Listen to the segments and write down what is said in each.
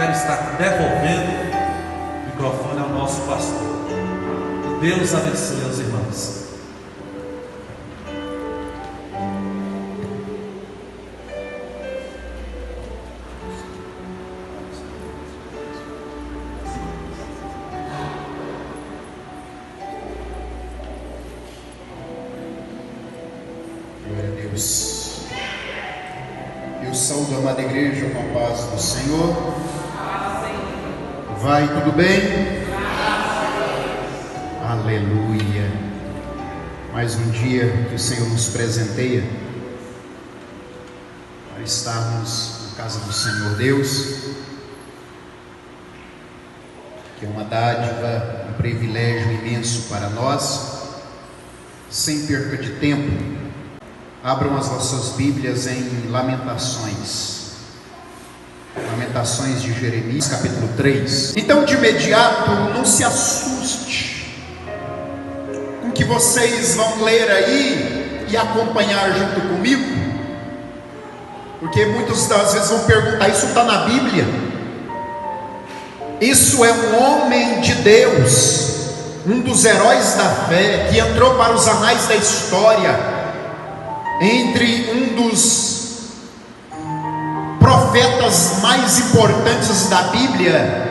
quero estar devolvendo o microfone ao nosso pastor. Que Deus abençoe os irmãos. Eu saúdo a amada igreja com a paz do Senhor. Vai tudo bem? Aleluia. Mais um dia que o Senhor nos presenteia para estarmos na casa do Senhor Deus, que é uma dádiva, um privilégio imenso para nós. Sem perca de tempo, abram as vossas Bíblias em Lamentações de Jeremias, capítulo 3. Então, de imediato, não se assuste com o que vocês vão ler aí e acompanhar junto comigo, porque muitas das vezes vão perguntar: isso está na Bíblia? Isso é um homem de Deus, um dos heróis da fé, que entrou para os anais da história, entre um dos profetas mais importantes da Bíblia.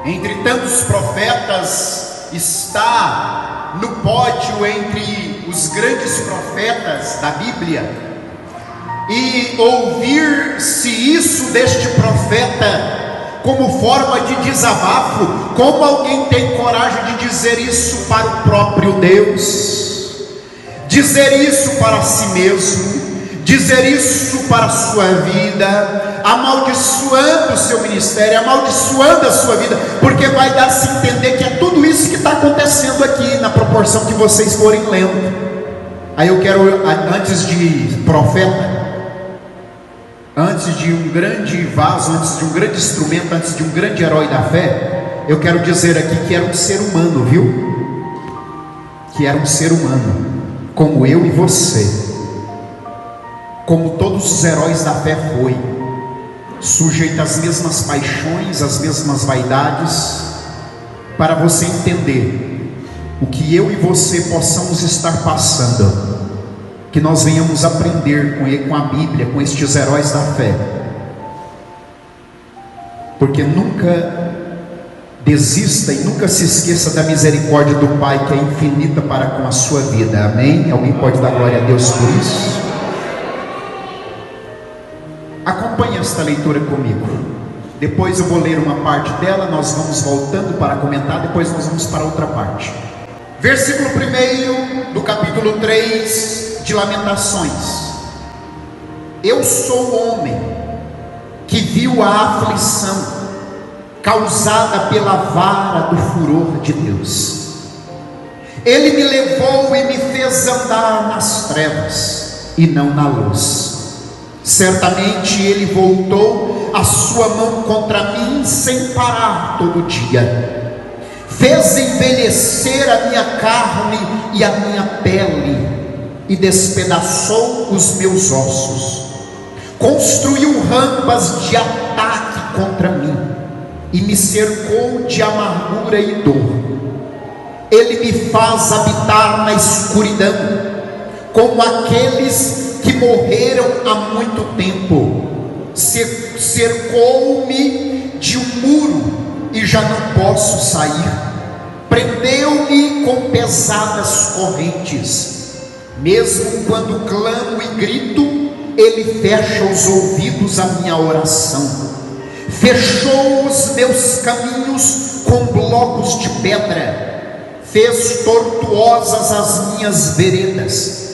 Entre tantos profetas, está no pódio entre os grandes profetas da Bíblia. E ouvir-se isso deste profeta como forma de desabafo, como alguém tem coragem de dizer isso para o próprio Deus? Dizer isso para si mesmo, dizer isso para a sua vida, amaldiçoando o seu ministério, amaldiçoando a sua vida, porque vai dar-se a entender que é tudo isso que está acontecendo aqui, na proporção que vocês forem lendo. Aí eu quero, antes de profeta, antes de um grande vaso, antes de um grande instrumento, antes de um grande herói da fé, eu quero dizer aqui que era um ser humano, viu? Que era um ser humano, como eu e você, como todos os heróis da fé foi, sujeito às mesmas paixões, às mesmas vaidades, para você entender o que eu e você possamos estar passando, que nós venhamos aprender com a Bíblia, com estes heróis da fé, porque nunca desista e nunca se esqueça da misericórdia do Pai, que é infinita para com a sua vida. Amém? Alguém pode dar glória a Deus por isso? Acompanhe esta leitura comigo. Depois eu vou ler uma parte dela, nós vamos voltando para comentar, depois nós vamos para outra parte. Versículo 1 do capítulo 3 de Lamentações. Eu sou o homem que viu a aflição causada pela vara do furor de Deus. Ele me levou e me fez andar nas trevas e não na luz. Certamente ele voltou a sua mão contra mim sem parar todo dia. Fez envelhecer a minha carne e a minha pele, e despedaçou os meus ossos. Construiu rampas de ataque contra mim, e me cercou de amargura e dor. Ele me faz habitar na escuridão, como aqueles que morreram há muito tempo. Cercou-me de um muro e já não posso sair. Prendeu-me com pesadas correntes. Mesmo quando clamo e grito, ele fecha os ouvidos à minha oração. Fechou os meus caminhos com blocos de pedra, fez tortuosas as minhas veredas.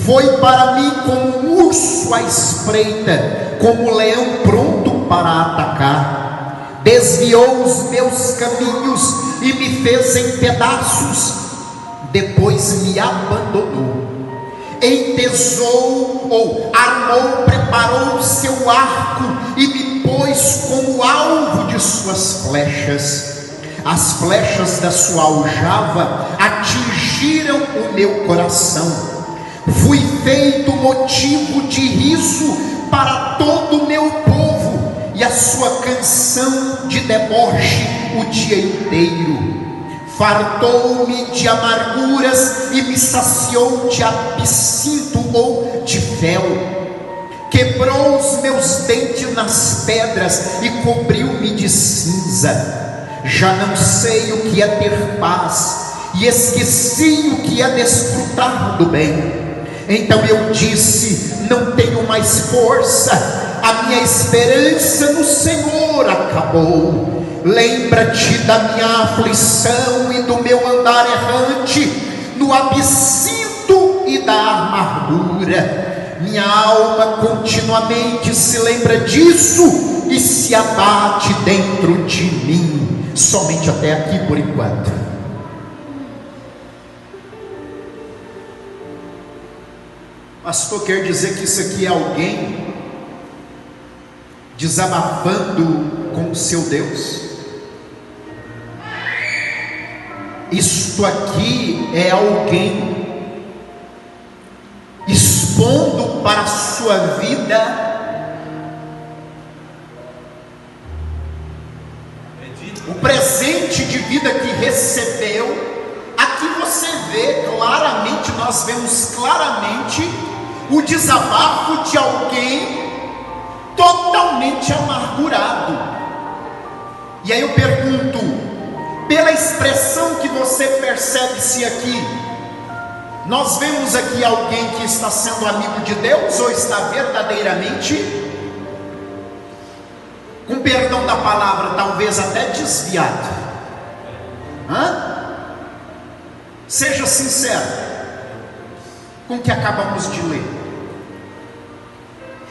Foi para mim como um urso à espreita, como um leão pronto para atacar. Desviou os meus caminhos e me fez em pedaços, depois me abandonou. Entesou ou armou, preparou o seu arco e me pôs como alvo de suas flechas. As flechas da sua aljava atingiram o meu coração. Fui feito motivo de riso para todo o meu povo, e a sua canção de deboche o dia inteiro. Fartou-me de amarguras e me saciou de absinto ou de fel. Quebrou os meus dentes nas pedras e cobriu-me de cinza. Já não sei o que é ter paz, e esqueci o que é desfrutar do bem. Então eu disse: não tenho mais força, a minha esperança no Senhor acabou. Lembra-te da minha aflição e do meu andar errante, no absinto e da amargura. Minha alma continuamente se lembra disso e se abate dentro de mim. Somente até aqui por enquanto. Pastor, quer dizer que isso aqui é alguém desabafando com o seu Deus? Isto aqui é alguém expondo para a sua vida o presente de vida que recebeu. Aqui você vê claramente, nós vemos claramente o desabafo de alguém totalmente amargurado. E aí eu pergunto, pela expressão que você percebe-se aqui, nós vemos aqui alguém que está sendo amigo de Deus ou está verdadeiramente, com perdão da palavra, talvez até desviado? Seja sincero com o que acabamos de ler.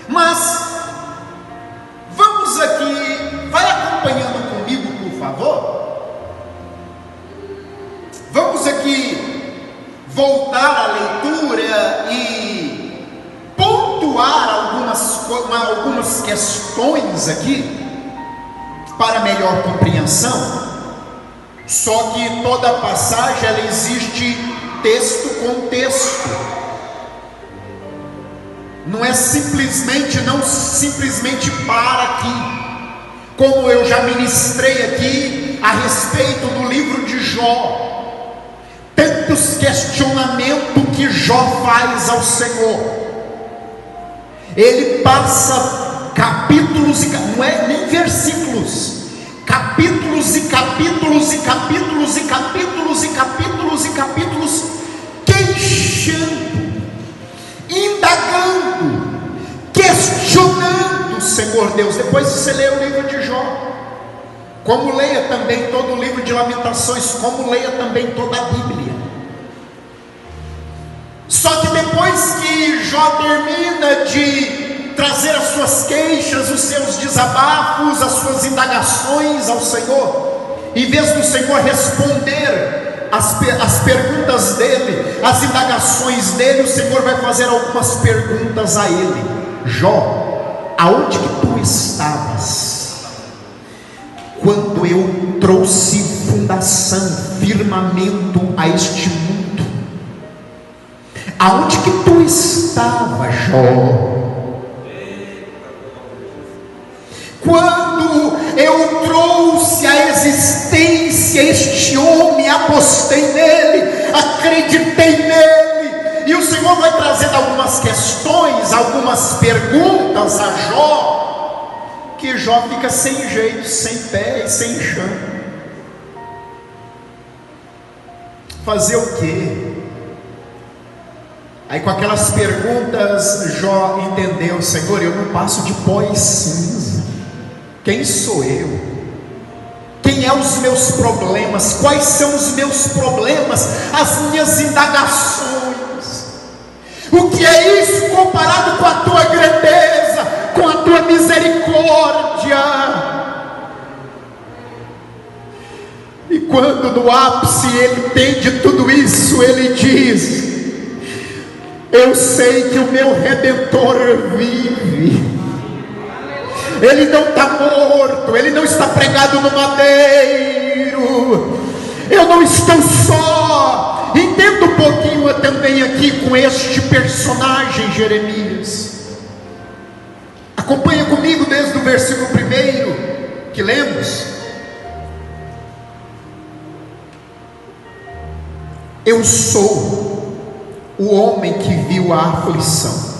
Mas vamos aqui, vai acompanhando comigo, por favor. Vamos aqui voltar à leitura e pontuar algumas questões aqui para melhor compreensão. Só que toda a passagem ela existe texto com texto. Não é simplesmente, não simplesmente para aqui. Como eu já ministrei aqui a respeito do livro de Jó, tantos questionamentos que Jó faz ao Senhor. Ele passa capítulos, não é nem versículos, capítulos e capítulos e capítulos e capítulos e capítulos e capítulos, queixando, indagando, questionando o Senhor Deus. Depois você lê o livro de Jó, como leia também todo o livro de Lamentações, como leia também toda a Bíblia. Só que depois que Jó termina de trazer as suas queixas, os seus desabafos, as suas indagações ao Senhor, em vez do Senhor responder as perguntas dele, as indagações dele, o Senhor vai fazer algumas perguntas a ele. Jó, aonde que tu estavas quando eu trouxe fundação, firmamento a este mundo? Aonde que tu estava, Jó, quando eu trouxe à existência este homem, apostei nele, acreditei nele? E o Senhor vai trazendo algumas questões, algumas perguntas a Jó, que Jó fica sem jeito, sem pé e sem chão. Fazer o quê? Aí com aquelas perguntas Jó entendeu: Senhor, eu não passo de pó e cinza. Quem sou eu? Quem é os meus problemas? Quais são os meus problemas? As minhas indagações. O que é isso comparado com a tua grandeza, com a tua misericórdia? E quando no ápice ele entende tudo isso, ele diz: eu sei que o meu Redentor vive. Ele não está morto, ele não está pregado no madeiro. Eu não estou só. Entenda um pouquinho também aqui com este personagem Jeremias. Acompanha comigo desde o versículo 1 que lemos. Eu sou o homem que viu a aflição.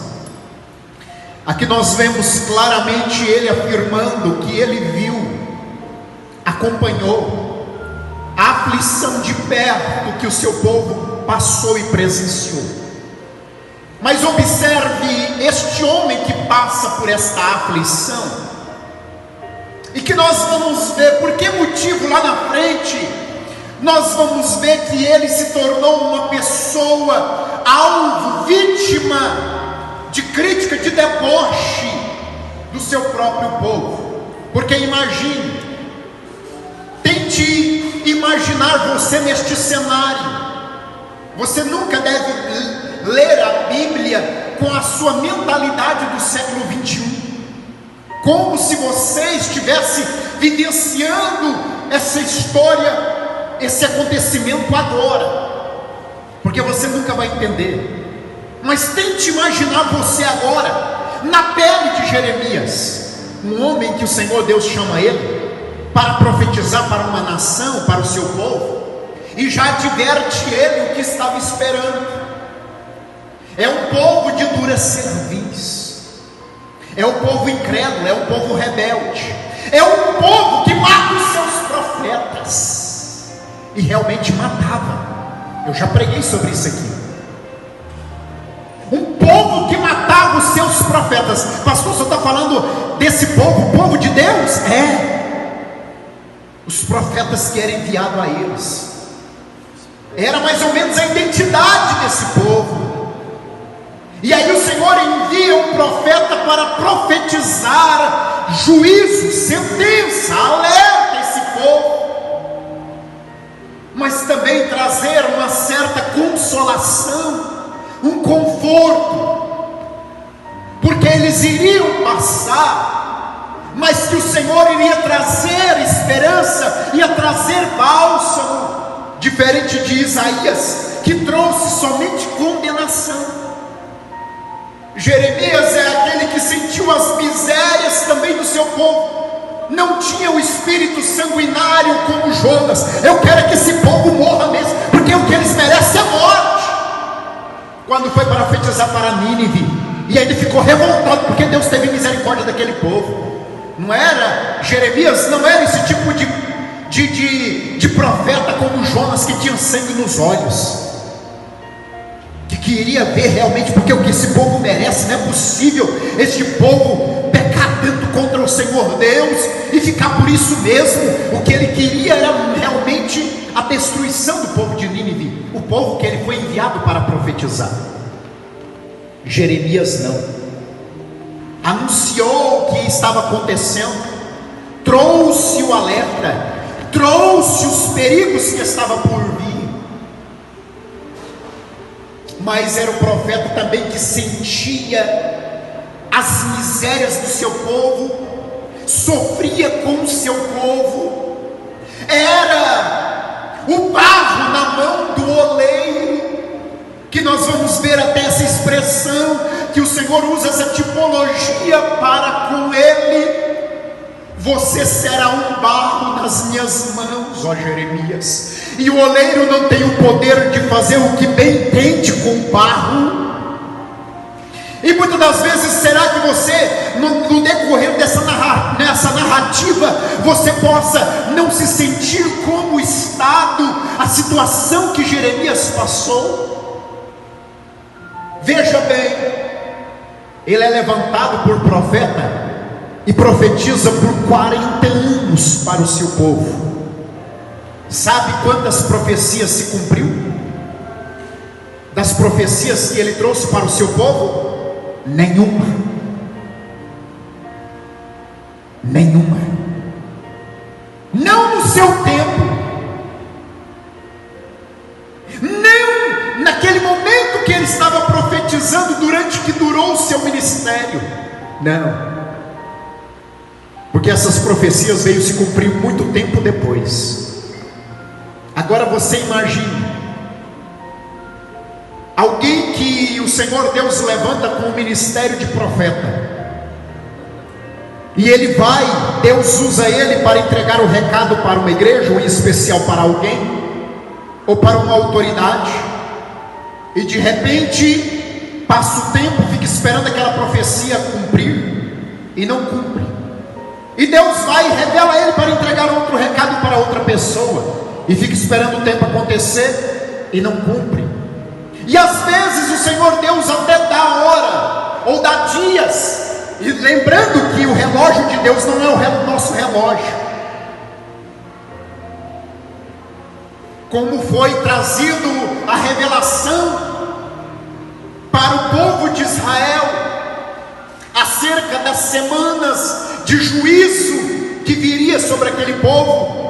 Aqui nós vemos claramente ele afirmando que ele viu, acompanhou a aflição de perto que o seu povo passou e presenciou. Mas observe este homem que passa por esta aflição, e que nós vamos ver por que motivo lá na frente nós vamos ver que ele se tornou uma pessoa alvo, vítima de crítica, de deboche do seu próprio povo. Porque imagine, tente imaginar você neste cenário. Você nunca deve ler a Bíblia com a sua mentalidade do século 21, como se você estivesse vivenciando essa história, esse acontecimento agora, porque você nunca vai entender. Mas tente imaginar você agora na pele de Jeremias, um homem que o Senhor Deus chama ele para profetizar para uma nação, para o seu povo, e já adverte ele o que estava esperando. É um povo de dura cerviz, é um povo incrédulo, é um povo rebelde, é um povo que mata os seus profetas, e realmente matava. Eu já preguei sobre isso aqui. Um povo que matava os seus profetas. Pastor, você está falando desse povo, o povo de Deus? É. Os profetas que eram enviados a eles, era mais ou menos a identidade desse povo. E aí o Senhor envia um profeta para profetizar juízo, sentença, alerta esse povo, mas também trazer uma certa consolação, um conforto, porque eles iriam passar, mas que o Senhor iria trazer esperança, ia trazer bálsamo, diferente de Isaías, que trouxe somente condenação. Jeremias é aquele que sentiu as misérias também do seu povo, não tinha o espírito sanguinário como Jonas. Eu quero que esse povo morra mesmo, porque o que eles merecem é morte. Quando foi para profetizar para Nínive, e ele ficou revoltado, porque Deus teve misericórdia daquele povo. Não era, Jeremias não era esse tipo de profeta como Jonas, que tinha sangue nos olhos, que queria ver realmente, porque o que esse povo merece, não é possível este povo pecar tanto contra o Senhor Deus, e ficar por isso mesmo. O que ele queria era realmente a destruição do povo de Nínive, o povo que ele foi enviado para profetizar. Jeremias não, anunciou o que estava acontecendo, trouxe o alerta, trouxe os perigos que estavam por vir, mas era o profeta também que sentia as misérias do seu povo, sofria com o seu povo, era o barro na mão do oleiro, que nós vamos ver até essa expressão, que o Senhor usa essa tipologia para com ele: você será um barro nas minhas mãos, ó Jeremias. E o oleiro não tem o poder de fazer o que bem entende com o barro. E muitas das vezes, será que você, no decorrer dessa narrativa, você possa não se sentir como o estado, a situação que Jeremias passou? Veja bem, ele é levantado por profeta e profetiza por 40 anos para o seu povo. Sabe quantas profecias se cumpriu? Das profecias que ele trouxe para o seu povo? Nenhuma. Nenhuma. Não no seu tempo, nem naquele momento que ele estava profetizando, durante que durou o seu ministério. Não, porque essas profecias veio se cumprir muito tempo depois. Agora você imagine alguém que o Senhor Deus levanta com o ministério de profeta, E Deus usa ele para entregar o recado para uma igreja, ou em especial para alguém, ou para uma autoridade, e de repente passa o tempo, fica esperando aquela profecia cumprir, e não cumpre, e Deus vai e revela ele para entregar outro recado para outra pessoa, e fica esperando o tempo acontecer, e não cumpre. E às vezes o Senhor Deus até dá hora, ou dá dias, e lembrando que o relógio de Deus não é o nosso relógio. Como foi trazido a revelação para o povo de Israel, acerca das semanas de juízo que viria sobre aquele povo,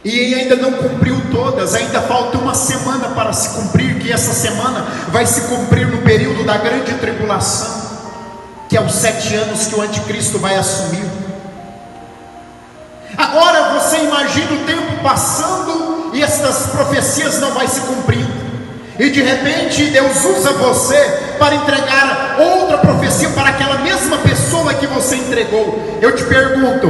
e ainda não cumpriu todas, ainda falta uma semana para se cumprir, que essa semana vai se cumprir no período da grande tribulação, que é os 7 anos que o anticristo vai assumir. Agora você imagina o tempo passando e estas profecias não vai se cumprindo, e de repente Deus usa você para entregar outra profecia para aquela mesma pessoa que você entregou. Eu te pergunto,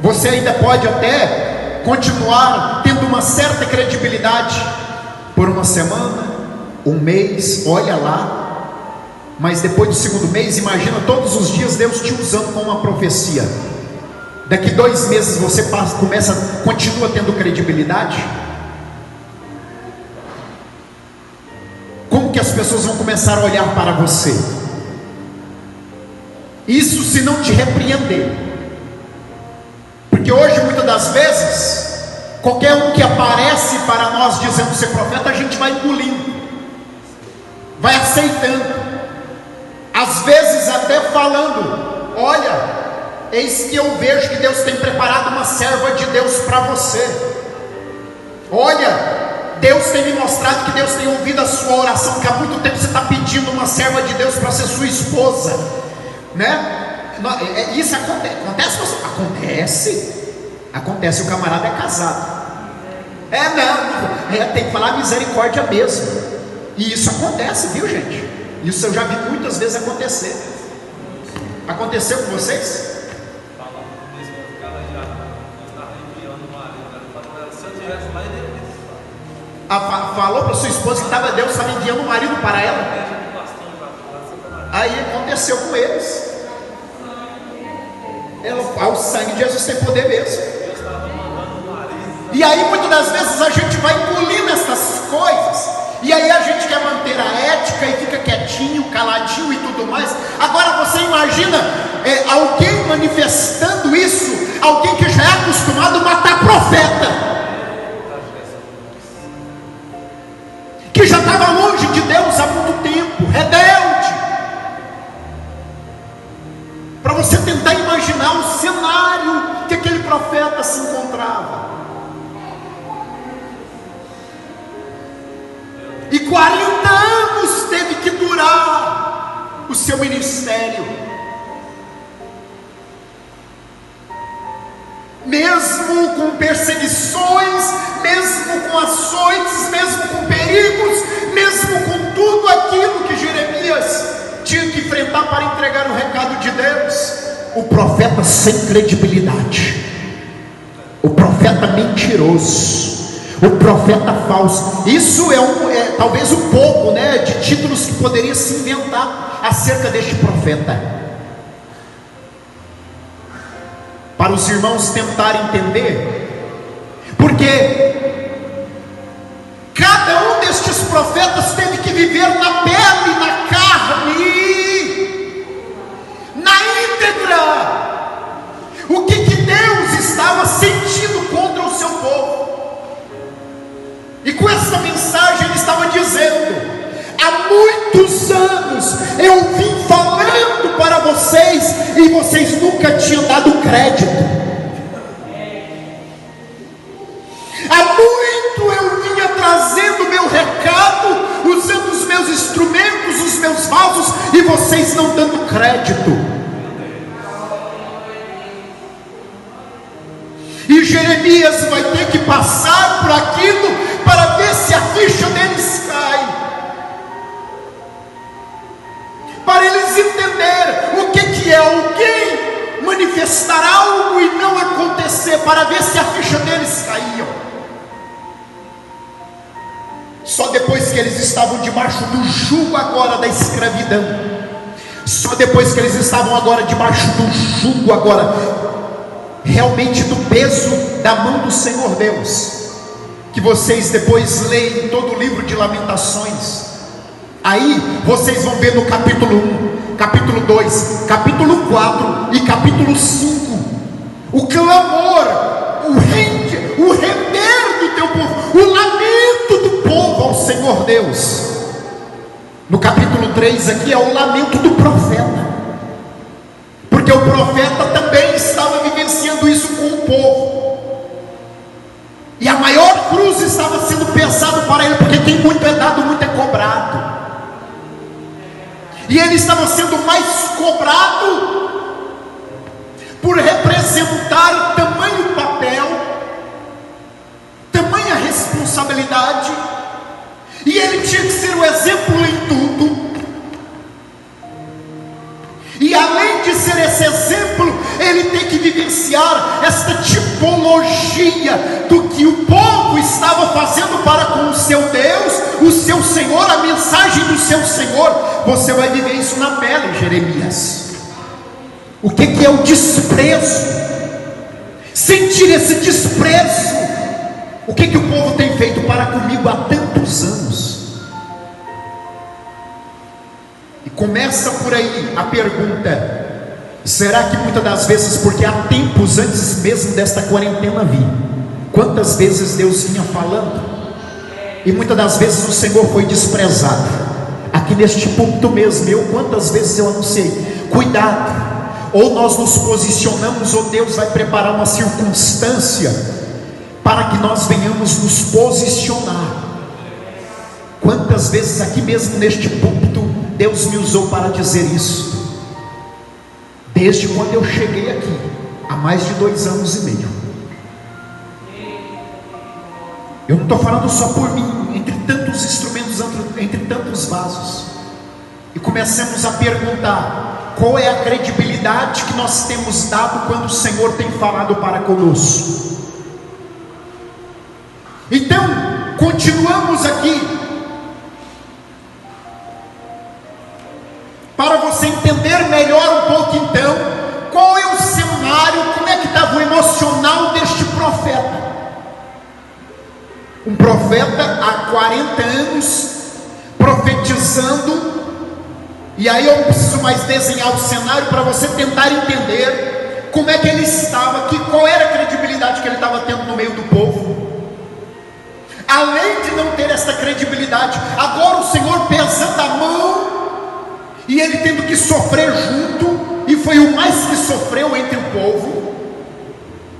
você ainda pode até continuar tendo uma certa credibilidade por uma semana, um mês, olha lá, mas depois do segundo mês, imagina todos os dias Deus te usando com uma profecia. Daqui 2 meses você continua tendo credibilidade? Como que as pessoas vão começar a olhar para você? Isso se não te repreender, porque hoje muitas das vezes, qualquer um que aparece para nós dizendo ser profeta, a gente vai engolindo, vai aceitando, às vezes até falando: olha, eis que eu vejo que Deus tem preparado uma serva de Deus para você. Olha, Deus tem me mostrado que Deus tem ouvido a sua oração, que há muito tempo você está pedindo uma serva de Deus para ser sua esposa, né? Isso acontece, o camarada é casado. Tem que falar misericórdia mesmo. E isso acontece, viu, gente? Isso eu já vi muitas vezes acontecer. Aconteceu com vocês? Falou para sua esposa que Deus estava enviando um marido para ela. Aí aconteceu com eles. O sangue de Jesus tem poder mesmo. E aí muitas das vezes a gente vai engolindo essas coisas, e aí a gente quer manter a ética e fica quietinho, caladinho e tudo mais. Agora você imagina alguém manifestando isso, alguém que já é acostumado a matar profeta, que já estava longe de Deus há muito tempo, rebelde. Para você tentar imaginar o cenário que aquele profeta se encontrava. E 40 anos teve que durar o seu ministério, mesmo com perseguições, mesmo com açoites, mesmo com perigos, mesmo com tudo aquilo que Jeremias tinha que enfrentar para entregar o recado de Deus. O profeta sem credibilidade, o profeta mentiroso, o profeta falso. Isso é talvez um pouco, de títulos que poderia se inventar acerca deste profeta, para os irmãos tentarem entender, porque cada um destes profetas teve que viver na pele, na carne, na íntegra, o que Deus estava sentindo contra o seu povo. E com essa mensagem ele estava dizendo: há muitos anos eu vim falando para vocês e vocês nunca tinham dado crédito. Há muito eu vinha trazendo meu recado, usando os meus instrumentos, os meus vasos, e vocês não dando crédito. E Jeremias vai ter que passar por aquilo para ver se a ficha deles cai, para eles entenderem o que alguém manifestar algo e não acontecer, para ver se a ficha deles caía. Só depois que eles estavam debaixo do jugo agora da escravidão, só depois que eles estavam agora debaixo do jugo agora realmente do peso da mão do Senhor Deus, que vocês depois leem todo o livro de Lamentações. Aí vocês vão ver no capítulo 1, capítulo 2, capítulo 4 e capítulo 5 o clamor, o render do teu povo, o lamento do povo ao Senhor Deus. No capítulo 3 aqui é o lamento do profeta, porque o profeta também estava vivenciando isso com o povo, e a maior cruz estava sendo pesada para ele, porque quem muito é dado, muito é cobrado. E ele estava sendo mais cobrado por representar tamanho papel, tamanha responsabilidade, e ele tinha que ser o exemplo em tudo. E além de ser esse exemplo, ele tem que vivenciar esta tipologia do que o povo estava fazendo para com o seu Deus, o seu Senhor, a mensagem do seu Senhor. Você vai viver isso na pele, Jeremias. O que é o desprezo? Sentir esse desprezo. O que o povo tem feito para comigo há tantos anos? E começa por aí a pergunta: será que muitas das vezes, porque há tempos antes mesmo desta quarentena vir, quantas vezes Deus vinha falando, e muitas das vezes o Senhor foi desprezado. Aqui neste púlpito mesmo, quantas vezes eu anunciei: cuidado, ou nós nos posicionamos, ou Deus vai preparar uma circunstância para que nós venhamos nos posicionar. Quantas vezes aqui mesmo neste púlpito Deus me usou para dizer isso, desde quando eu cheguei aqui, há mais de 2 anos e meio. Eu não estou falando só por mim, entre tantos instrumentos, entre tantos vasos. E começamos a perguntar: qual é a credibilidade que nós temos dado quando o Senhor tem falado para conosco? Então, continuamos aqui, para você entender melhor um pouco então, qual é o cenário, como é que estava o emocional deste profeta. Um profeta há 40 anos, profetizando, e aí eu não preciso mais desenhar o cenário para você tentar entender como é que ele estava aqui, qual era a credibilidade que ele estava tendo no meio do povo. Além de não ter essa credibilidade, agora o Senhor pesando a mão, e ele tendo que sofrer junto, e foi o mais que sofreu entre o povo,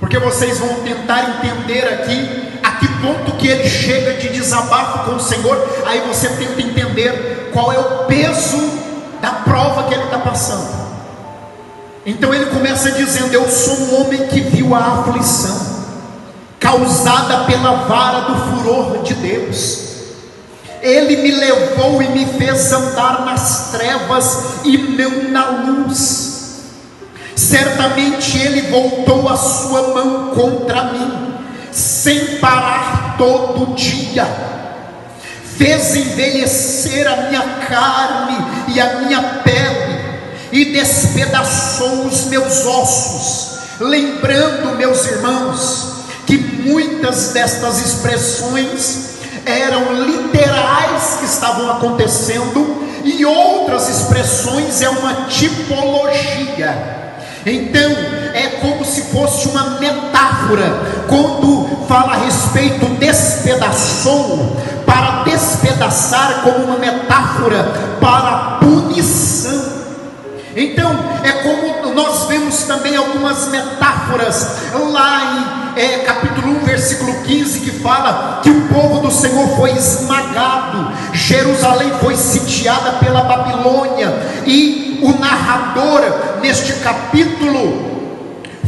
porque vocês vão tentar entender aqui a que ponto que ele chega de desabafo com o Senhor. Aí você tenta entender qual é o peso da prova que ele está passando. Então ele começa dizendo: eu sou um homem que viu a aflição causada pela vara do furor de Deus. Ele me levou e me fez andar nas trevas e não na luz. Certamente ele voltou a sua mão contra mim, sem parar todo dia. Fez envelhecer a minha carne e a minha pele, e despedaçou os meus ossos. Lembrando, meus irmãos, que muitas destas expressões eram literais que estavam acontecendo, e outras expressões é uma tipologia. Então é como se fosse uma metáfora. Quando fala a respeito despedaçou, para despedaçar como uma metáfora para punição. Então é como nós vemos também algumas metáforas lá em capítulo 1, versículo 15, que fala que o povo do Senhor foi esmagado, Jerusalém foi sitiada pela Babilônia, e o narrador neste capítulo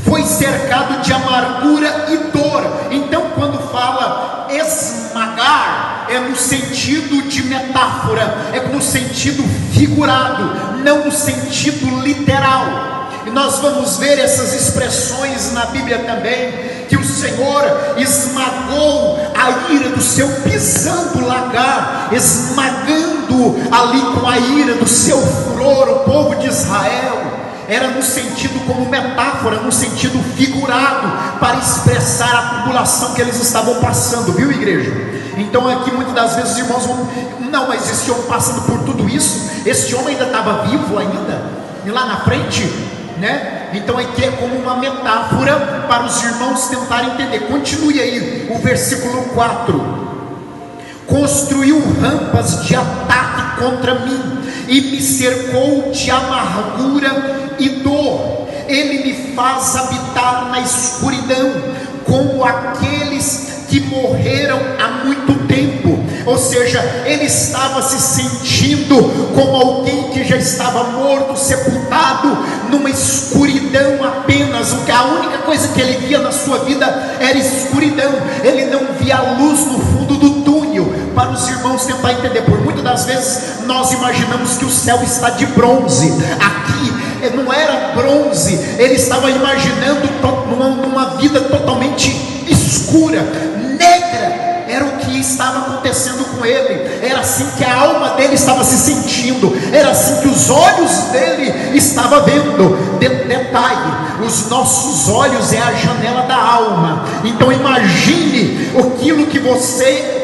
foi cercado de amargura e dor. Então quando fala esmagar, é no sentido de metáfora, é no sentido figurado, não no sentido literal. E nós vamos ver essas expressões na Bíblia também, que o Senhor esmagou a ira do seu, pisando o lagar, esmagando ali com a ira do seu furor o povo de Israel. Era no sentido como metáfora, no sentido figurado, para expressar a tribulação que eles estavam passando, viu, igreja? Então aqui muitas das vezes os irmãos vão, não, mas esse homem passando por tudo isso, esse homem ainda estava vivo ainda, e lá na frente, né? Então aqui é como uma metáfora para os irmãos tentarem entender. Continue aí o versículo 4. Construiu rampas de ataque contra mim e me cercou de amargura e dor. Ele me faz habitar na escuridão, como aqueles que morreram há muito tempo. Ou seja, ele estava se sentindo como alguém que já estava morto, sepultado numa escuridão apenas. A única coisa que ele via na sua vida era escuridão. Ele não via a luz no fundo do túnel. Para os irmãos tentar entender, por muitas das vezes nós imaginamos que o céu está de bronze. Aqui não era bronze, ele estava imaginando numa vida totalmente escura, negra. Era o que estava acontecendo com ele. Era assim que a alma dele estava se sentindo. Era assim que os olhos dele estavam vendo. Detalhe: os nossos olhos é a janela da alma. Então imagine aquilo que você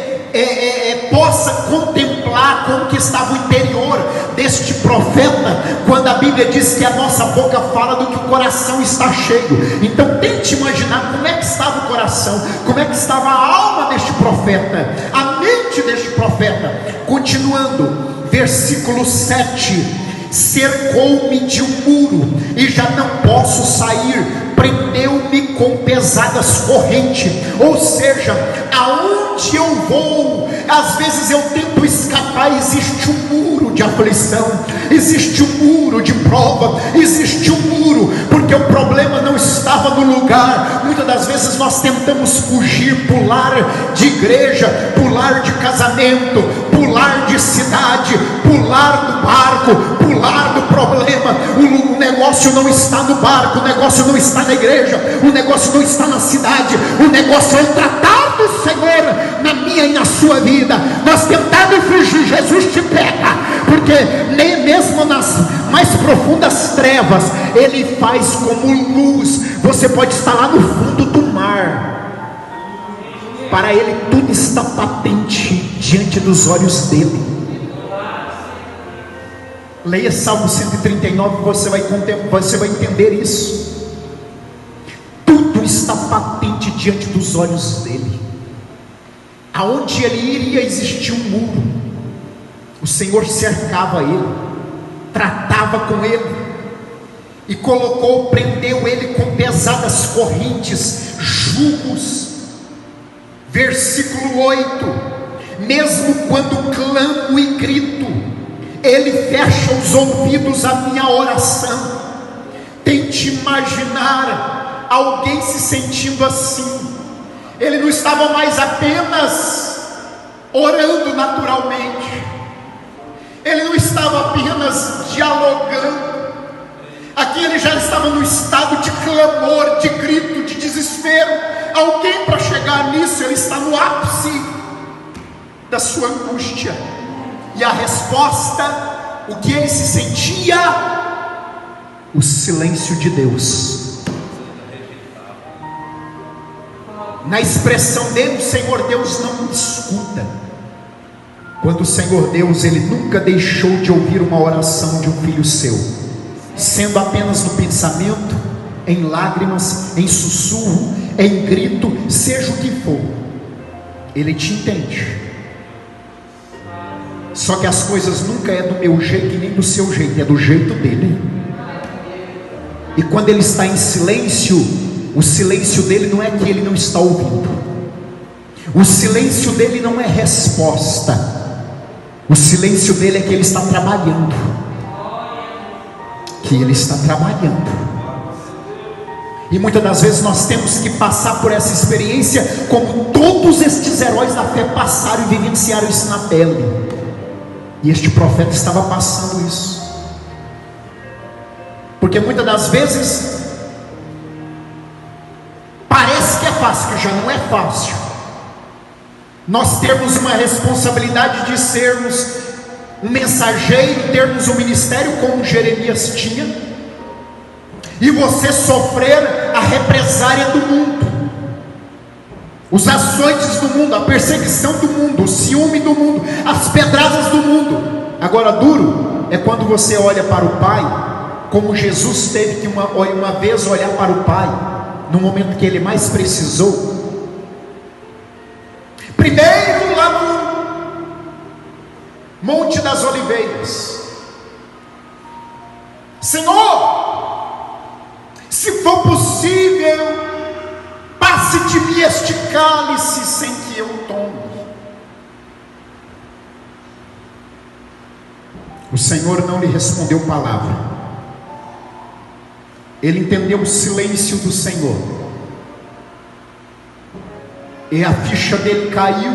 possa contemplar como que estava o interior deste profeta, quando a Bíblia diz que a nossa boca fala do que o coração está cheio. Então tente imaginar como é que estava o coração, como é que estava a alma deste profeta, a mente deste profeta. Continuando, versículo 7: cercou-me de um muro e já não posso sair, prendeu-me com pesadas correntes. Ou seja, aonde eu vou, às vezes eu tento escapar, existe um muro de aflição, existe um muro de prova, existe um muro, porque o problema não estava no lugar. Muitas das vezes nós tentamos fugir, pular de igreja, pular de casamento, pular de cidade, pular do barco, pular do problema. O negócio não está no barco, o negócio não está na igreja, o negócio não está na cidade, o negócio é o tratar do Senhor na minha e na sua vida. Nós tentamos fugir, Jesus te pega, porque nem mesmo nas mais profundas trevas Ele faz como luz. Você pode estar lá no fundo do mar, para Ele tudo está patente diante dos olhos dEle. Leia Salmo 139, você vai entender isso. Tudo está patente diante dos olhos dEle. Aonde Ele iria existir um muro, o Senhor cercava Ele, tratava com Ele, e prendeu Ele com pesadas correntes, jugos. Versículo 8: mesmo quando clamo e grito, Ele fecha os ouvidos à minha oração. Tente imaginar alguém se sentindo assim. Ele não estava mais apenas orando naturalmente, ele não estava apenas dialogando. Aqui ele já estava no estado de clamor, de grito, de desespero. Alguém para chegar nisso, ele está no ápice da sua angústia. E a resposta, o que ele se sentia? O silêncio de Deus. Na expressão dele, o Senhor Deus não me escuta. Quando o Senhor Deus, Ele nunca deixou de ouvir uma oração de um filho seu, sendo apenas no pensamento, em lágrimas, em sussurro, em grito, seja o que for, Ele te entende. Só que as coisas nunca é do meu jeito e nem do seu jeito, é do jeito dele. E quando ele está em silêncio, o silêncio dele não é que ele não está ouvindo, o silêncio dele não é resposta, o silêncio dele é que ele está trabalhando, E muitas das vezes nós temos que passar por essa experiência, como todos estes heróis da fé passaram e vivenciaram isso na pele. E este profeta estava passando isso, porque muitas das das vezes parece que é fácil, que já não é fácil. Nós temos uma responsabilidade de sermos um mensageiro, termos um ministério como Jeremias tinha, e você sofrer a represária do mundo, os açoites do mundo, a perseguição do mundo, o ciúme do mundo, as pedradas do mundo. Agora, duro é quando você olha para o Pai, como Jesus teve que uma vez olhar para o Pai, no momento que ele mais precisou. Primeiro lá no Monte das Oliveiras: Senhor, se for possível, passe de mim este cálice sem que eu tome. O Senhor não lhe respondeu palavra. Ele entendeu o silêncio do Senhor, e a ficha dele caiu,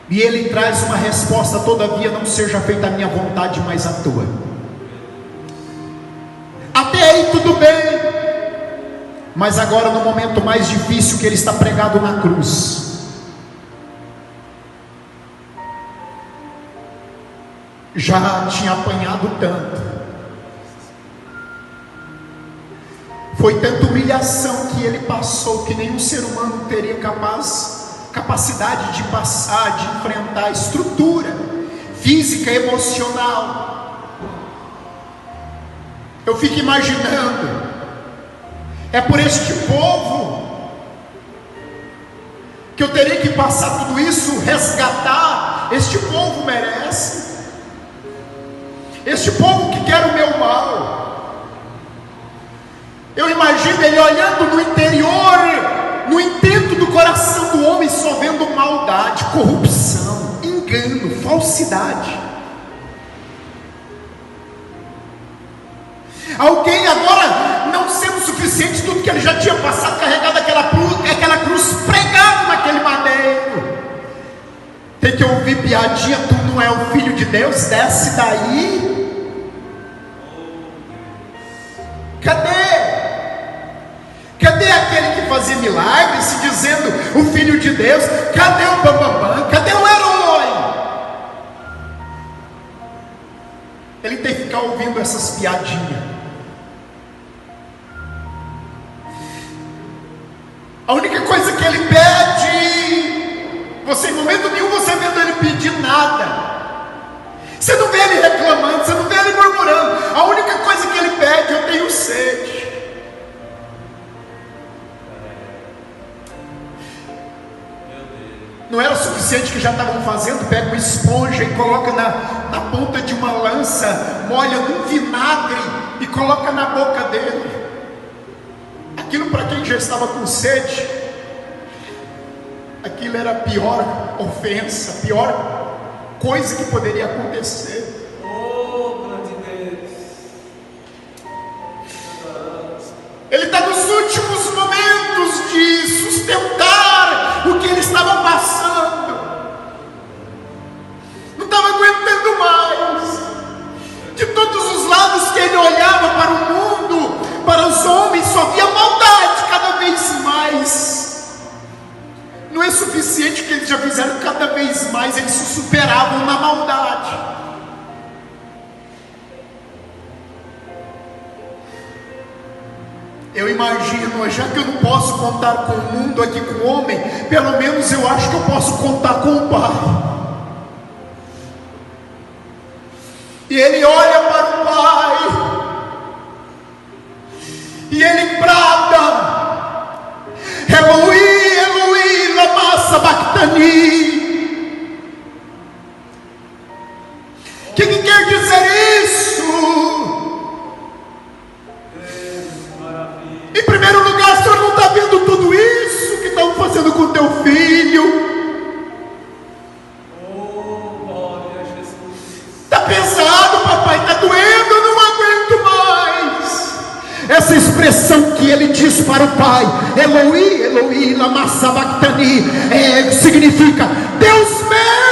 e ele traz uma resposta: todavia não seja feita a minha vontade, mas a tua. Até aí tudo bem, mas agora no momento mais difícil, que ele está pregado na cruz, já tinha apanhado tanto, foi tanta humilhação que ele passou, que nenhum ser humano teria capacidade de passar, de enfrentar, estrutura física, emocional. Eu fico imaginando, é por este povo que eu terei que passar tudo isso, resgatar. Este povo merece, este povo que quer o meu mal. Eu imagino ele olhando no interior, no intento do coração do homem, só vendo maldade, corrupção, engano, falsidade. Alguém agora, não sendo suficiente tudo que ele já tinha passado, carregado aquela cruz, pregado naquele madeiro, tem que ouvir piadinha: tu não é o filho de Deus, desce daí. Cadê aquele que fazia milagres, se dizendo o filho de Deus? Cadê o bambambam? Cadê o herói? Ele tem que ficar ouvindo essas piadinhas. A única coisa que ele pede, você em momento nenhum você vendo ele pedir nada, você não vê ele reclamando, você não vê ele murmurando. A única coisa que ele pede: eu tenho sede. Não era o suficiente que já estavam fazendo? Pega uma esponja e coloca na ponta de uma lança, molha num vinagre e coloca na boca dele. Aquilo, para quem já estava com sede, aquilo era a pior ofensa, a pior coisa que poderia acontecer. Oh, grande Deus. Ele está nos últimos momentos de sustentar o que ele estava passando, não estava aguentando mais. De todos os lados que ele olhava para o mundo, para os homens, só via maldade cada vez mais. Não é suficiente que eles já fizeram cada vez mais, eles se superavam na maldade. Eu imagino, já que eu não posso contar com o mundo aqui, com o homem, pelo menos eu acho que eu posso contar com o Pai. E ele olha para o Pai, e ele brada: Eloi, Eloi, lama sabachthani. O que quer dizer isso? Em primeiro lugar, o Senhor não está vendo tudo isso que estão fazendo com o teu filho? Oh, glória a Jesus. Está pesado, papai, está doendo, eu não aguento mais. Essa expressão que ele diz para o Pai, Eloi, Eloi, lama sabachthani, significa: Deus meu,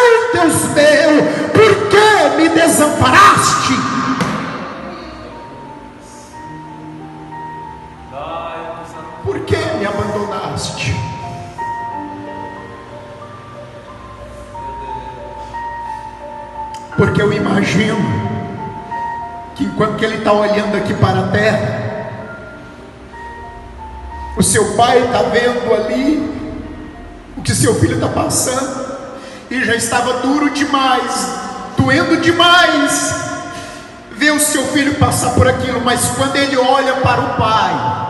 por que me desamparaste? por que me abandonaste? Porque eu imagino que enquanto ele está olhando aqui para a terra, o seu pai está vendo ali o que seu filho está passando, e já estava duro demais, doendo demais ver o seu filho passar por aquilo. Mas quando ele olha para o pai,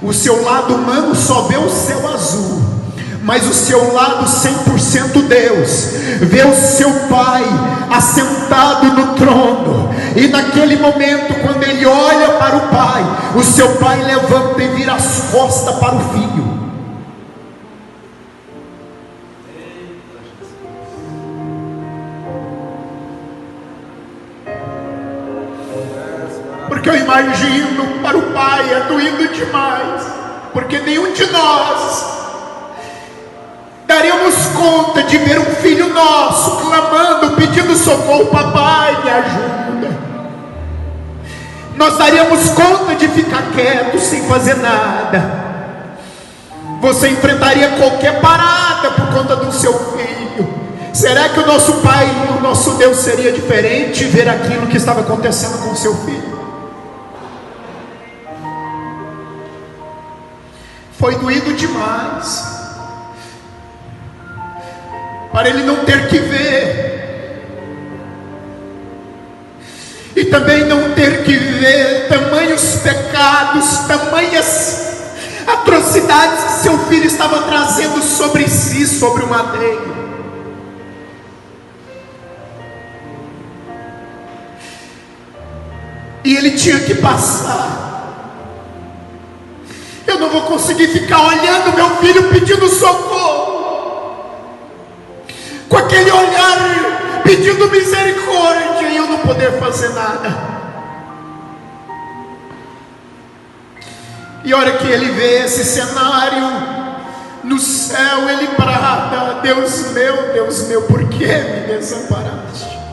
o seu lado humano só vê o céu azul, mas o seu lado 100% Deus vê o seu pai assentado no trono. E naquele momento, quando ele olha para o pai, o seu pai levanta e vira as costas para o filho. Porque eu imagino, para o pai é doído demais, porque nenhum de nós daríamos conta de ver um filho nosso clamando, pedindo socorro: papai, me ajuda. Nós daríamos conta de ficar quieto, sem fazer nada. Você enfrentaria qualquer parada por conta do seu filho. Será que o nosso pai, o nosso Deus, seria diferente ver aquilo que estava acontecendo com o seu filho? Foi doído demais para ele não ter que ver, e também não ter que ver tamanhos pecados, tamanhas atrocidades que seu filho estava trazendo sobre si, sobre o madeiro. E ele tinha que passar. Eu não vou conseguir ficar olhando meu filho pedindo socorro, com aquele olhar pedindo misericórdia, e eu não poder fazer nada. E a hora que ele vê esse cenário no céu, ele brada: Deus meu, por que me desamparaste?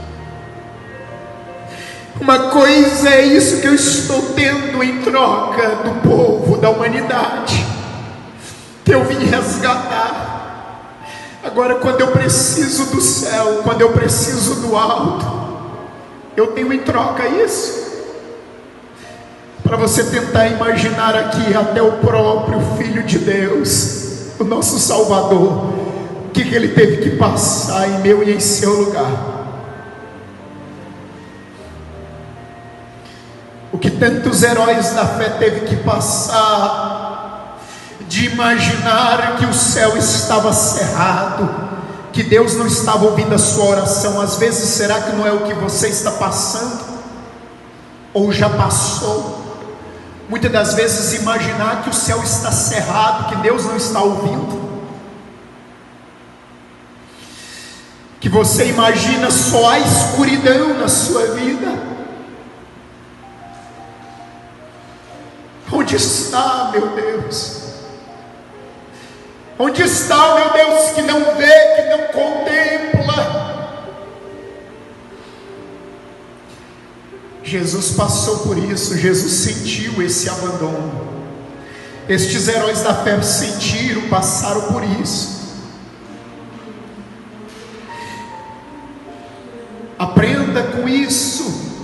Uma coisa é isso que eu estou tendo em troca do povo, da humanidade, que eu vim resgatar. Agora, quando eu preciso do céu, quando eu preciso do alto, eu tenho em troca isso. Para você tentar imaginar aqui, até o próprio Filho de Deus, o nosso Salvador, o que ele teve que passar em meu e em seu lugar. O que tantos heróis da fé teve que passar, de imaginar que o céu estava cerrado, que Deus não estava ouvindo a sua oração. Às vezes, será que não é o que você está passando? Ou já passou? Muitas das vezes, imaginar que o céu está cerrado, que Deus não está ouvindo, que você imagina só a escuridão na sua vida. Onde está, meu Deus? Onde está, meu Deus, que não vê, que não contempla? Jesus passou por isso, Jesus sentiu esse abandono. Estes heróis da fé sentiram, passaram por isso. Aprenda com isso,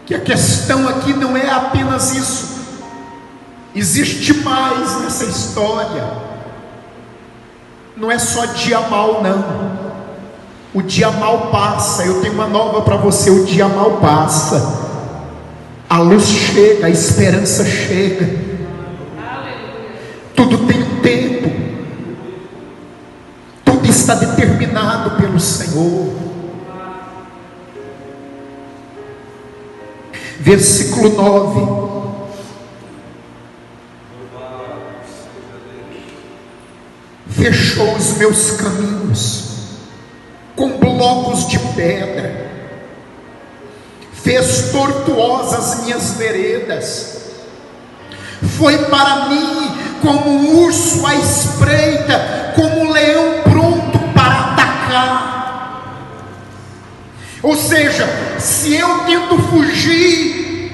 que a questão aqui não é apenas isso. Existe mais nessa história. Não é só dia mal, não. O dia mal passa. Eu tenho uma nova para você: o dia mal passa, a luz chega, a esperança chega. Tudo tem um tempo, tudo está determinado pelo Senhor. Versículo 9: fechou os meus caminhos com blocos de pedra, fez tortuosas minhas veredas, foi para mim como um urso à espreita, como um leão pronto para atacar. Ou seja, se eu tento fugir,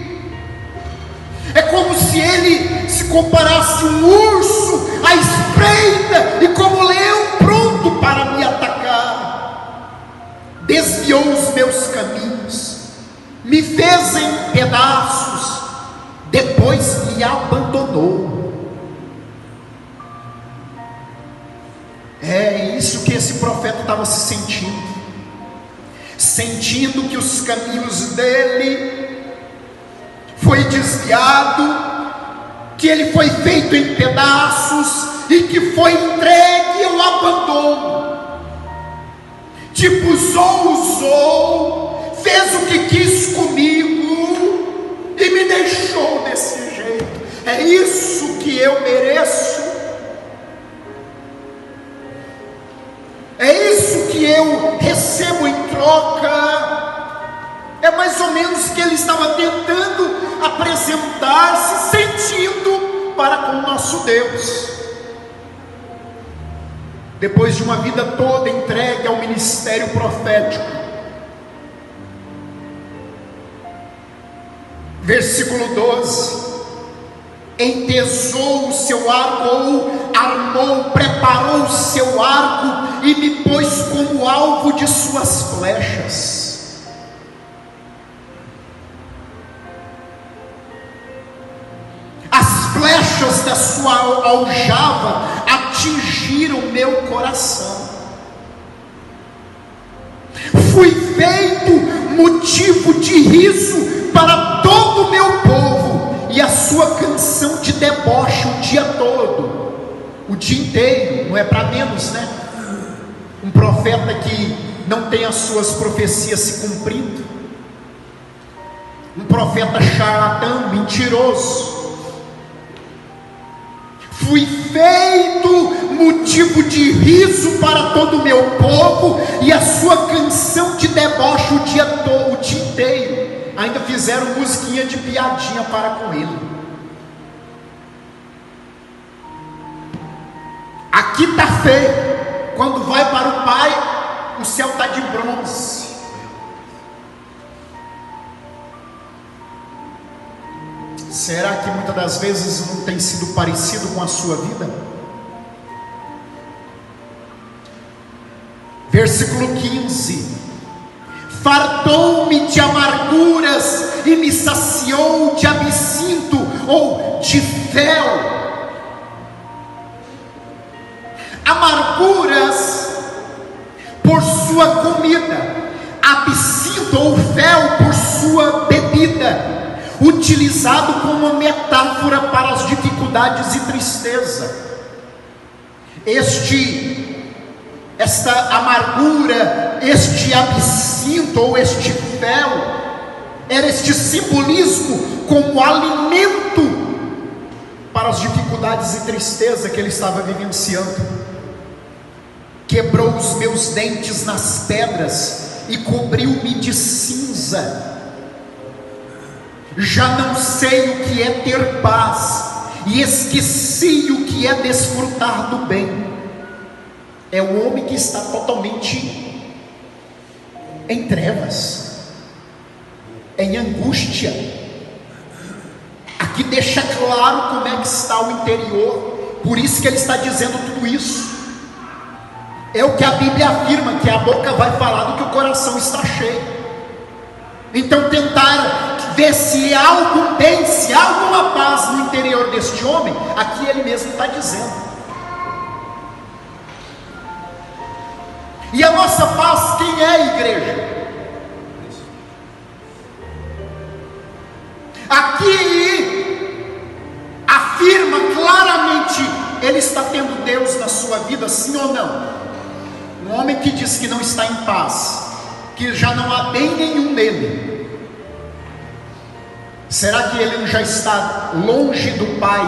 é como se ele se comparasse um urso à espreita e como leão pronto para me atacar. Desviou os meus caminhos, me fez em pedaços, depois me abandonou. É isso que esse profeta estava se sentindo que os caminhos dele foi desviado, que ele foi feito em pedaços e que foi entregue ao abandono. Tipo, usou, fez o que quis comigo e me deixou desse jeito. É isso que eu mereço? É isso que eu recebo em troca? É mais ou menos que ele estava tentando apresentar-se, sentindo para com o nosso Deus. Depois de uma vida toda entregue ao ministério profético, versículo 12: entesou o seu arco, ou armou, preparou o seu arco e me pôs como alvo de suas flechas. As flechas da sua aljava atingiram meu coração. Fui feito motivo de riso para todo o meu povo, e a sua canção de deboche o dia todo, o dia inteiro. Não é para menos, né? Um profeta que não tem as suas profecias se cumprindo, um profeta charlatão, mentiroso. Fui feito motivo de riso para todo o meu povo, e a sua canção de deboche o dia todo, o dia inteiro. Ainda fizeram musiquinha de piadinha para com ele. Aqui está feio. Quando vai para o Pai, o céu está de bronze. Será que muitas das vezes não tem sido parecido com a sua vida? Versículo 15: fartou-me de amarguras e me saciou de absinto, ou de fel. Amarguras por sua comida, absinto ou fel por sua bebida, utilizado como metáfora para as dificuldades e tristeza. Esta amargura, este absinto ou este fel, era este simbolismo como alimento para as dificuldades e tristeza que ele estava vivenciando. Quebrou os meus dentes nas pedras e cobriu-me de cinza. Já não sei o que é ter paz, e esqueci o que é desfrutar do bem. É o homem que está totalmente em trevas, em angústia. Aqui deixa claro como é que está o interior. Por isso que ele está dizendo tudo isso. É o que a Bíblia afirma, que a boca vai falar do que o coração está cheio. Então tentar ver se há algum bem, se há alguma paz no interior deste homem. Aqui ele mesmo está dizendo. E a nossa paz, quem é a igreja? Aqui afirma claramente, ele está tendo Deus na sua vida, sim ou não? Um homem que diz que não está em paz, que já não há bem nenhum nele, será que ele já está longe do Pai,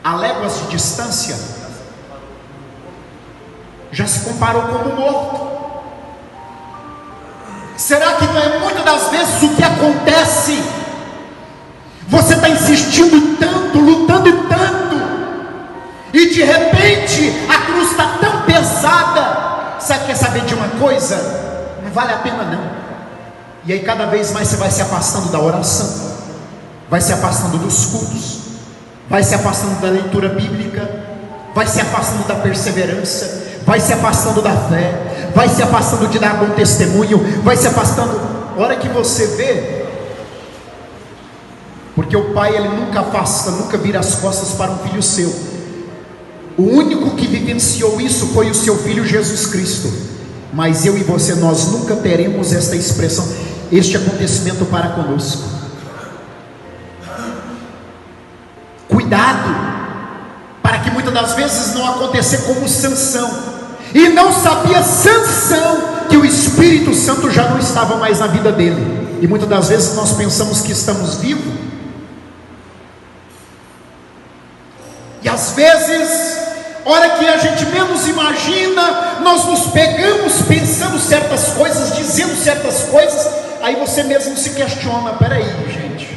a léguas de distância? Já se comparou como morto? Será que não é muitas das vezes o que acontece? Você está insistindo tanto, lutando tanto, e de repente a cruz está tão pesada. Você quer saber de uma coisa? Não vale a pena não. E aí cada vez mais você vai se afastando da oração, vai se afastando dos cultos, vai se afastando da leitura bíblica, vai se afastando da perseverança, vai se afastando da fé, vai se afastando de dar bom testemunho, vai se afastando. Hora que você vê, porque o pai ele nunca afasta, nunca vira as costas para um filho seu. O único que vivenciou isso foi o seu filho Jesus Cristo. Mas eu e você, nós nunca teremos esta expressão, este acontecimento para conosco. Cuidado, para que muitas das vezes não aconteça como Sansão. E não sabia Sansão que o Espírito Santo já não estava mais na vida dele. E muitas das vezes nós pensamos que estamos vivos. E às vezes, hora que a gente menos imagina, nós nos pegamos pensando certas coisas, dizendo certas coisas. Aí você mesmo se questiona: peraí, gente,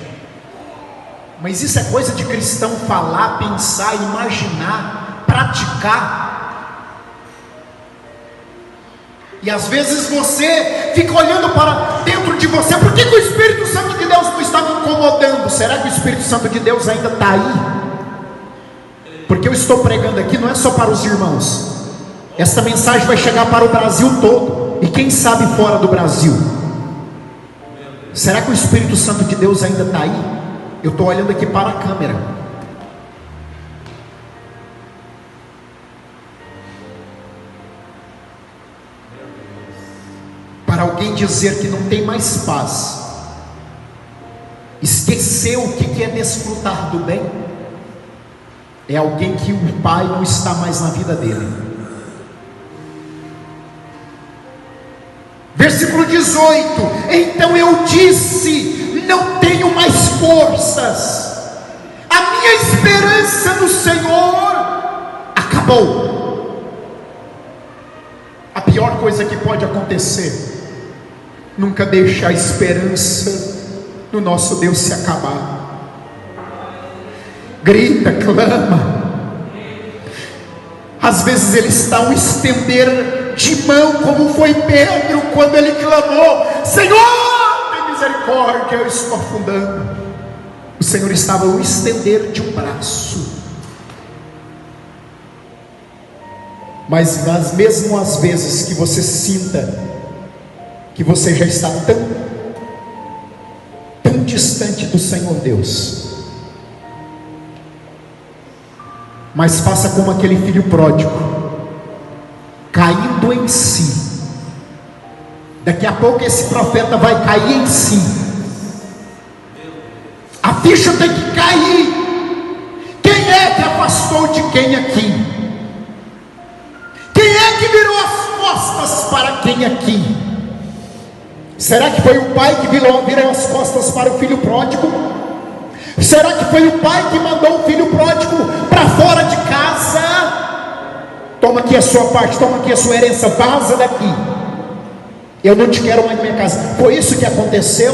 mas isso é coisa de cristão falar, pensar, imaginar, praticar? E às vezes você fica olhando para dentro de você: por que o Espírito Santo de Deus não está me incomodando? Será que o Espírito Santo de Deus ainda está aí? Porque eu estou pregando aqui não é só para os irmãos, esta mensagem vai chegar para o Brasil todo, e quem sabe fora do Brasil. Será que o Espírito Santo de Deus ainda está aí? Eu estou olhando aqui para a câmera. Para alguém dizer que não tem mais paz, esqueceu o que é desfrutar do bem, é alguém que o pai não está mais na vida dele. Versículo 18: então eu disse, não tenho mais forças, a minha esperança no Senhor acabou. A pior coisa que pode acontecer, nunca deixe a esperança no nosso Deus se acabar. Grita, clama. Às vezes ele está um estender de mão, como foi Pedro quando ele clamou: Senhor, tem misericórdia, eu estou afundando. O Senhor estava um estender de um braço. Mas mesmo às vezes que você sinta que você já está tão distante do Senhor Deus, mas faça como aquele filho pródigo, caindo em si. Daqui a pouco esse profeta vai cair em si. A ficha tem que cair. Quem é que afastou de quem aqui? Quem é que virou as costas para quem aqui? Será que foi o pai que virou as costas para o filho pródigo? Será que foi o pai que mandou o filho pródigo para fora de casa? Toma aqui a sua parte, toma aqui a sua herança, vaza daqui, eu não te quero mais na minha casa. Foi isso que aconteceu?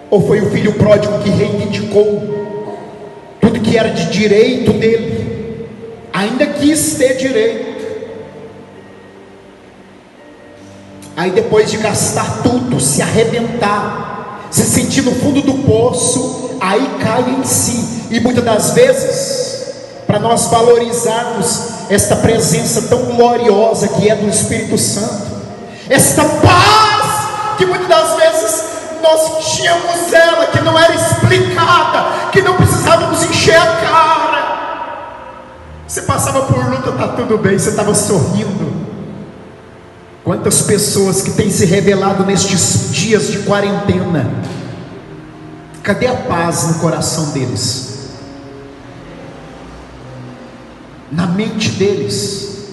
Ou foi o filho pródigo que reivindicou tudo que era de direito dele, ainda quis ter direito? Aí depois de gastar tudo, se arrebentar, se sentir no fundo do poço, aí cai em si. E muitas das vezes, para nós valorizarmos esta presença tão gloriosa que é do Espírito Santo, esta paz que muitas das vezes nós tínhamos ela, que não era explicada, que não precisávamos encher a cara. Você passava por luta, está tudo bem, você estava sorrindo. Quantas pessoas que têm se revelado nestes dias de quarentena, cadê a paz no coração deles? Na mente deles?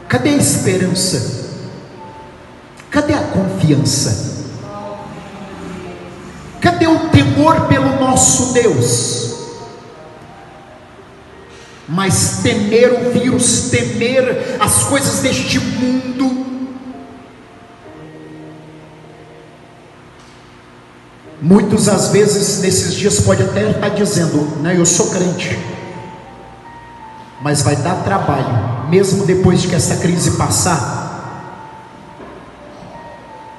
Cadê a esperança? Cadê a confiança? Cadê o temor pelo nosso Deus? Mas temer o vírus, temer as coisas deste mundo. Muitos às vezes nesses dias pode até estar dizendo, né, eu sou crente, mas vai dar trabalho, mesmo depois de que essa crise passar.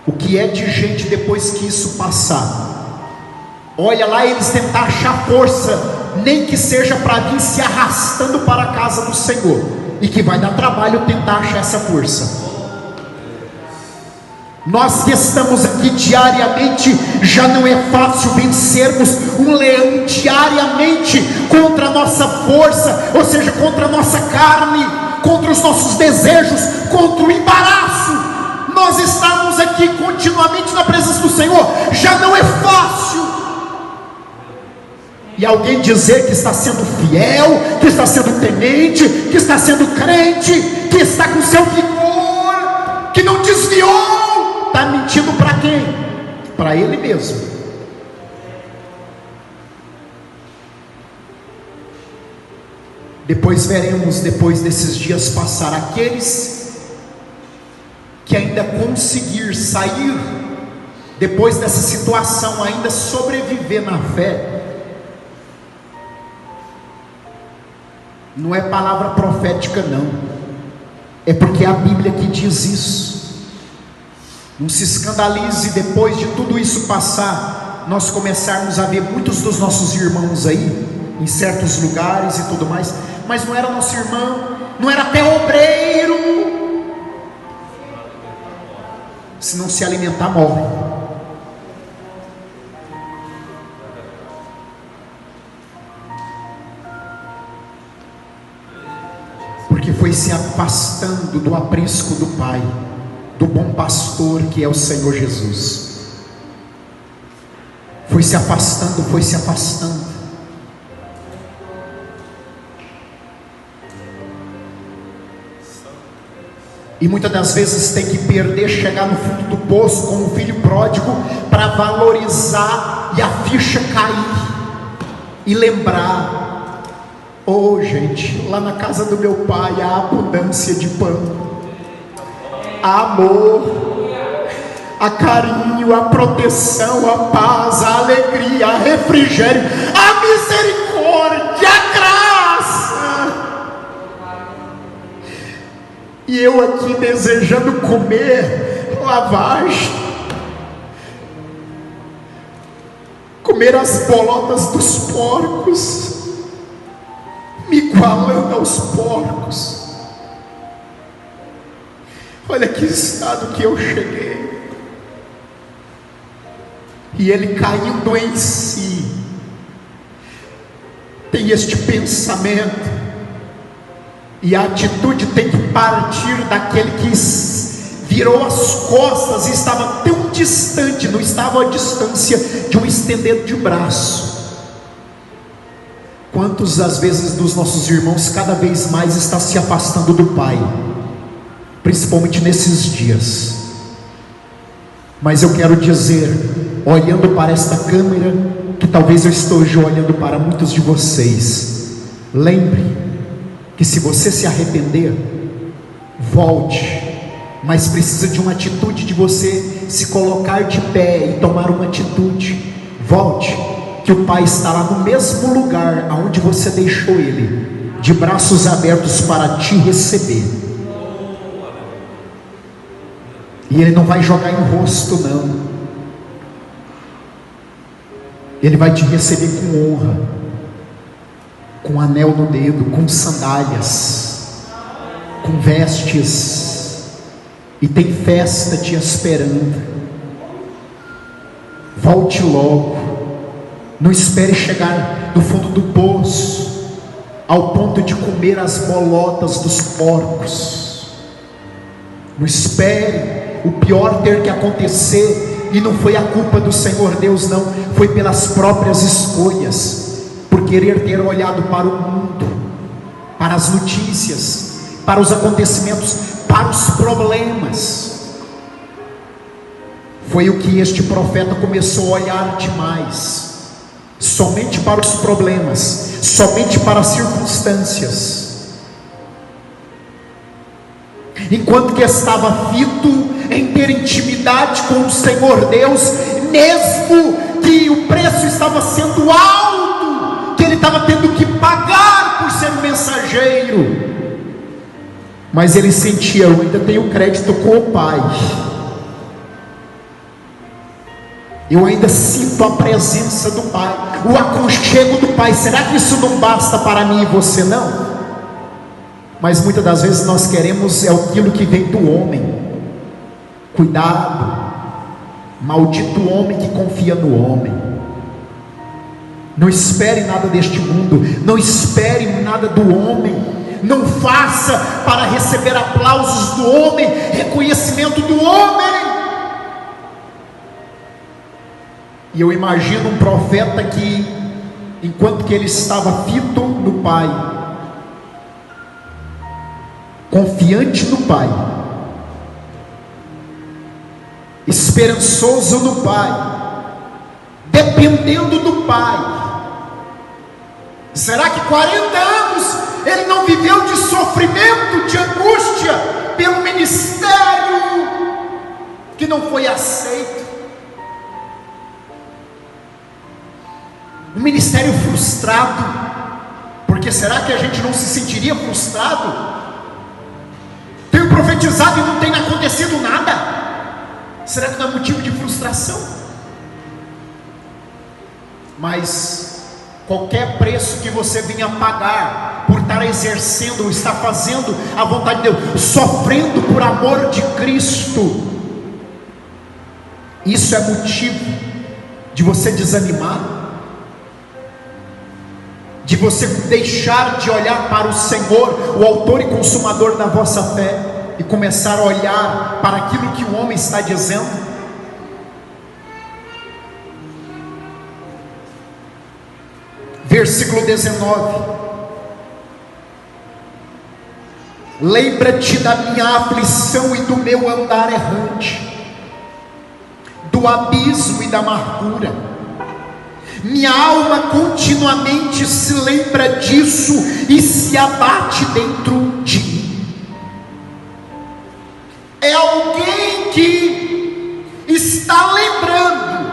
O que é de gente depois que isso passar? Olha lá, eles tentar achar força, nem que seja para vir se arrastando para a casa do Senhor, e que vai dar trabalho tentar achar essa força. Nós que estamos aqui diariamente, já não é fácil vencermos um leão diariamente contra a nossa força, ou seja, contra a nossa carne, contra os nossos desejos, contra o embaraço. Nós estamos aqui continuamente na presença do Senhor, já não é fácil. E alguém dizer que está sendo fiel, que está sendo temente, que está sendo crente, que está com seu vigor, que não desviou, está mentindo para quem? Para ele mesmo. Depois veremos, depois desses dias passar, aqueles que ainda conseguir sair, depois dessa situação, ainda sobreviver na fé. Não é palavra profética não, é porque é a Bíblia que diz isso. Não se escandalize depois de tudo isso passar, nós começarmos a ver muitos dos nossos irmãos aí, em certos lugares e tudo mais, mas não era nosso irmão, não era até obreiro, se não se alimentar morre. Porque foi se afastando do aprisco do Pai, do bom pastor que é o Senhor Jesus. Foi se afastando, foi se afastando. E muitas das vezes tem que perder, chegar no fundo do poço como o filho pródigo, para valorizar e a ficha cair e lembrar. Oh gente, lá na casa do meu pai há abundância de pão, há amor, há carinho, há proteção, há paz, há alegria, há refrigério, há misericórdia, há graça. E eu aqui desejando comer lavagem, comer as bolotas dos porcos, me igualando aos porcos. Olha que estado que eu cheguei. E ele caindo em si, tem este pensamento, e a atitude tem que partir daquele que virou as costas e estava tão distante, não estava à distância de um estender de braço. Quantos às vezes dos nossos irmãos cada vez mais está se afastando do Pai, principalmente nesses dias. Mas eu quero dizer, olhando para esta câmera, que talvez eu esteja olhando para muitos de vocês, lembre que se você se arrepender, volte, mas precisa de uma atitude, de você se colocar de pé e tomar uma atitude. Volte, que o Pai está lá no mesmo lugar aonde você deixou Ele, de braços abertos para te receber. E Ele não vai jogar em rosto não, Ele vai te receber com honra, com anel no dedo, com sandálias, com vestes, e tem festa te esperando. Volte logo, não espere chegar no fundo do poço, ao ponto de comer as bolotas dos porcos. Não espere o pior ter que acontecer, e não foi a culpa do Senhor Deus não, foi pelas próprias escolhas, por querer ter olhado para o mundo, para as notícias, para os acontecimentos, para os problemas. Foi o que este profeta começou a olhar demais, somente para os problemas, somente para as circunstâncias, enquanto que estava fito em ter intimidade com o Senhor Deus, mesmo que o preço estava sendo alto, que ele estava tendo que pagar por ser um mensageiro, mas ele sentia, eu ainda tenho crédito com o Pai. Eu ainda sinto a presença do Pai, o aconchego do Pai. Será que isso não basta para mim e você? Não. Mas muitas das vezes nós queremos aquilo que vem do homem. Cuidado, maldito o homem que confia no homem. Não espere nada deste mundo, não espere nada do homem. Não faça para receber aplausos do homem, reconhecimento do homem. E eu imagino um profeta que, enquanto que ele estava fito no Pai, confiante no Pai, esperançoso no Pai, dependendo do Pai. Será que 40 anos ele não viveu de sofrimento, de angústia, pelo ministério que não foi aceito? Um ministério frustrado. Porque será que a gente não se sentiria frustrado? Tenho profetizado e não tem acontecido nada. Será que não é motivo de frustração? Mas qualquer preço que você venha pagar por estar exercendo ou estar fazendo a vontade de Deus, sofrendo por amor de Cristo, isso é motivo de você desanimar, de você deixar de olhar para o Senhor, o autor e consumador da vossa fé, e começar a olhar para aquilo que o homem está dizendo? Versículo 19: lembra-te da minha aflição e do meu andar errante, do abismo e da amargura. Minha alma continuamente se lembra disso e se abate dentro de mim. É alguém que está lembrando,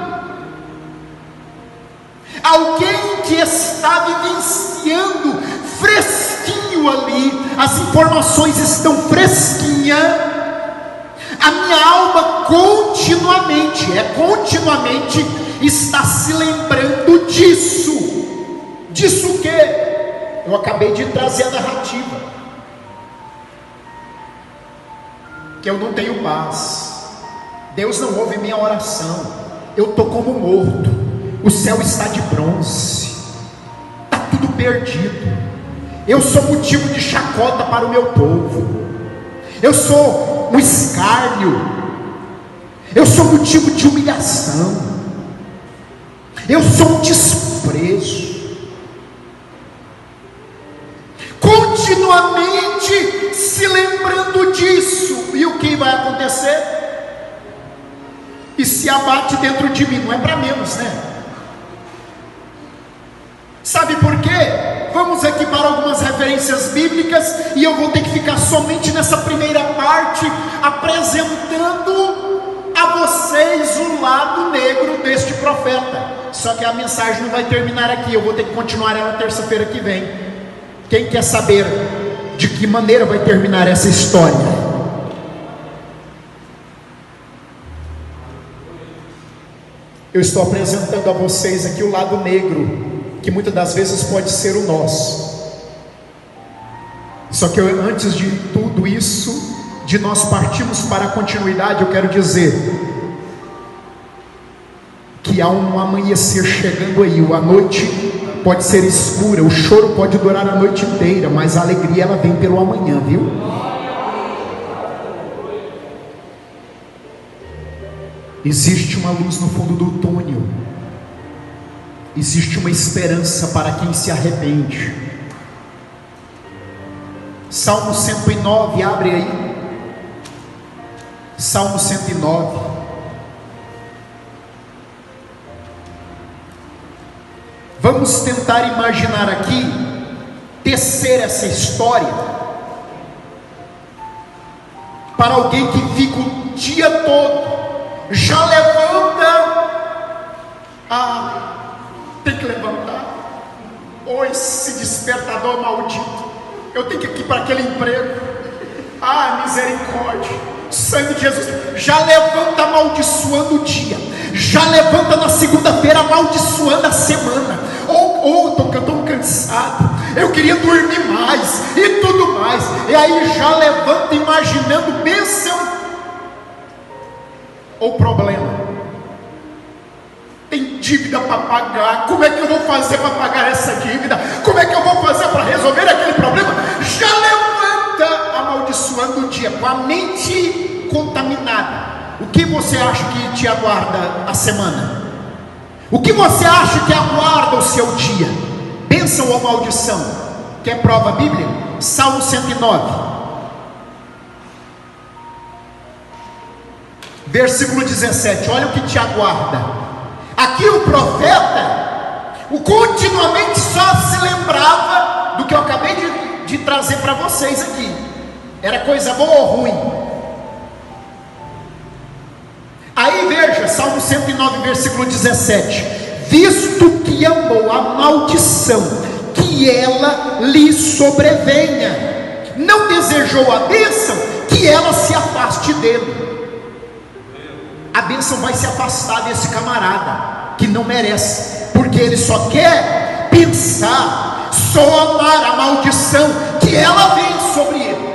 alguém que está vivenciando fresquinho ali, as informações estão fresquinhas. A minha alma continuamente está se lembrando disso. Disso o que? Eu acabei de trazer a narrativa, que eu não tenho paz, Deus não ouve minha oração, eu estou como morto, o céu está de bronze, está tudo perdido, eu sou motivo de chacota para o meu povo, eu sou um escárnio, eu sou motivo de humilhação, eu sou um desprezo. Continuamente se lembrando disso, e o que vai acontecer? E se abate dentro de mim. Não é para menos, né? Sabe por quê? Vamos aqui para algumas referências bíblicas, e eu vou ter que ficar somente nessa primeira parte, apresentando a vocês o lado negro deste profeta. Só que a mensagem não vai terminar aqui, eu vou ter que continuar ela terça-feira que vem. Quem quer saber de que maneira vai terminar essa história? Eu estou apresentando a vocês aqui o lado negro, que muitas das vezes pode ser o nosso. Só que antes de tudo isso, de nós partirmos para a continuidade, eu quero dizer que há um amanhecer chegando aí. A noite pode ser escura, o choro pode durar a noite inteira, mas a alegria ela vem pelo amanhã, viu? Existe uma luz no fundo do túnel, existe uma esperança para quem se arrepende. Salmo 109, abre aí. Salmo 109. Vamos tentar imaginar aqui, tecer essa história para alguém que fica o dia todo, já levanta, tem que levantar, ou esse despertador maldito, eu tenho que ir para aquele emprego, misericórdia, sangue de Jesus, já levanta amaldiçoando o dia, já levanta na segunda-feira amaldiçoando a semana. Ou estou tão cansado, eu queria dormir mais e tudo mais. E aí já levanta imaginando bênção ou problema. Tem dívida para pagar, como é que eu vou fazer para pagar essa dívida? Como é que eu vou fazer para resolver aquele problema? Já levanta amaldiçoando o dia, com a mente contaminada. O que você acha que te aguarda a semana? O que você acha que aguarda o seu dia? Bênção ou maldição? Quer prova bíblica? Salmo 109, versículo 17, olha o que te aguarda. Aqui o profeta, continuamente só se lembrava do que eu acabei de trazer para vocês aqui. Era coisa boa ou ruim? Aí veja, Salmo 109, versículo 17: visto que amou a maldição, que ela lhe sobrevenha, não desejou a bênção, que ela se afaste dele. A bênção vai se afastar desse camarada que não merece, porque ele só quer pensar, só amar a maldição, que ela vem sobre ele.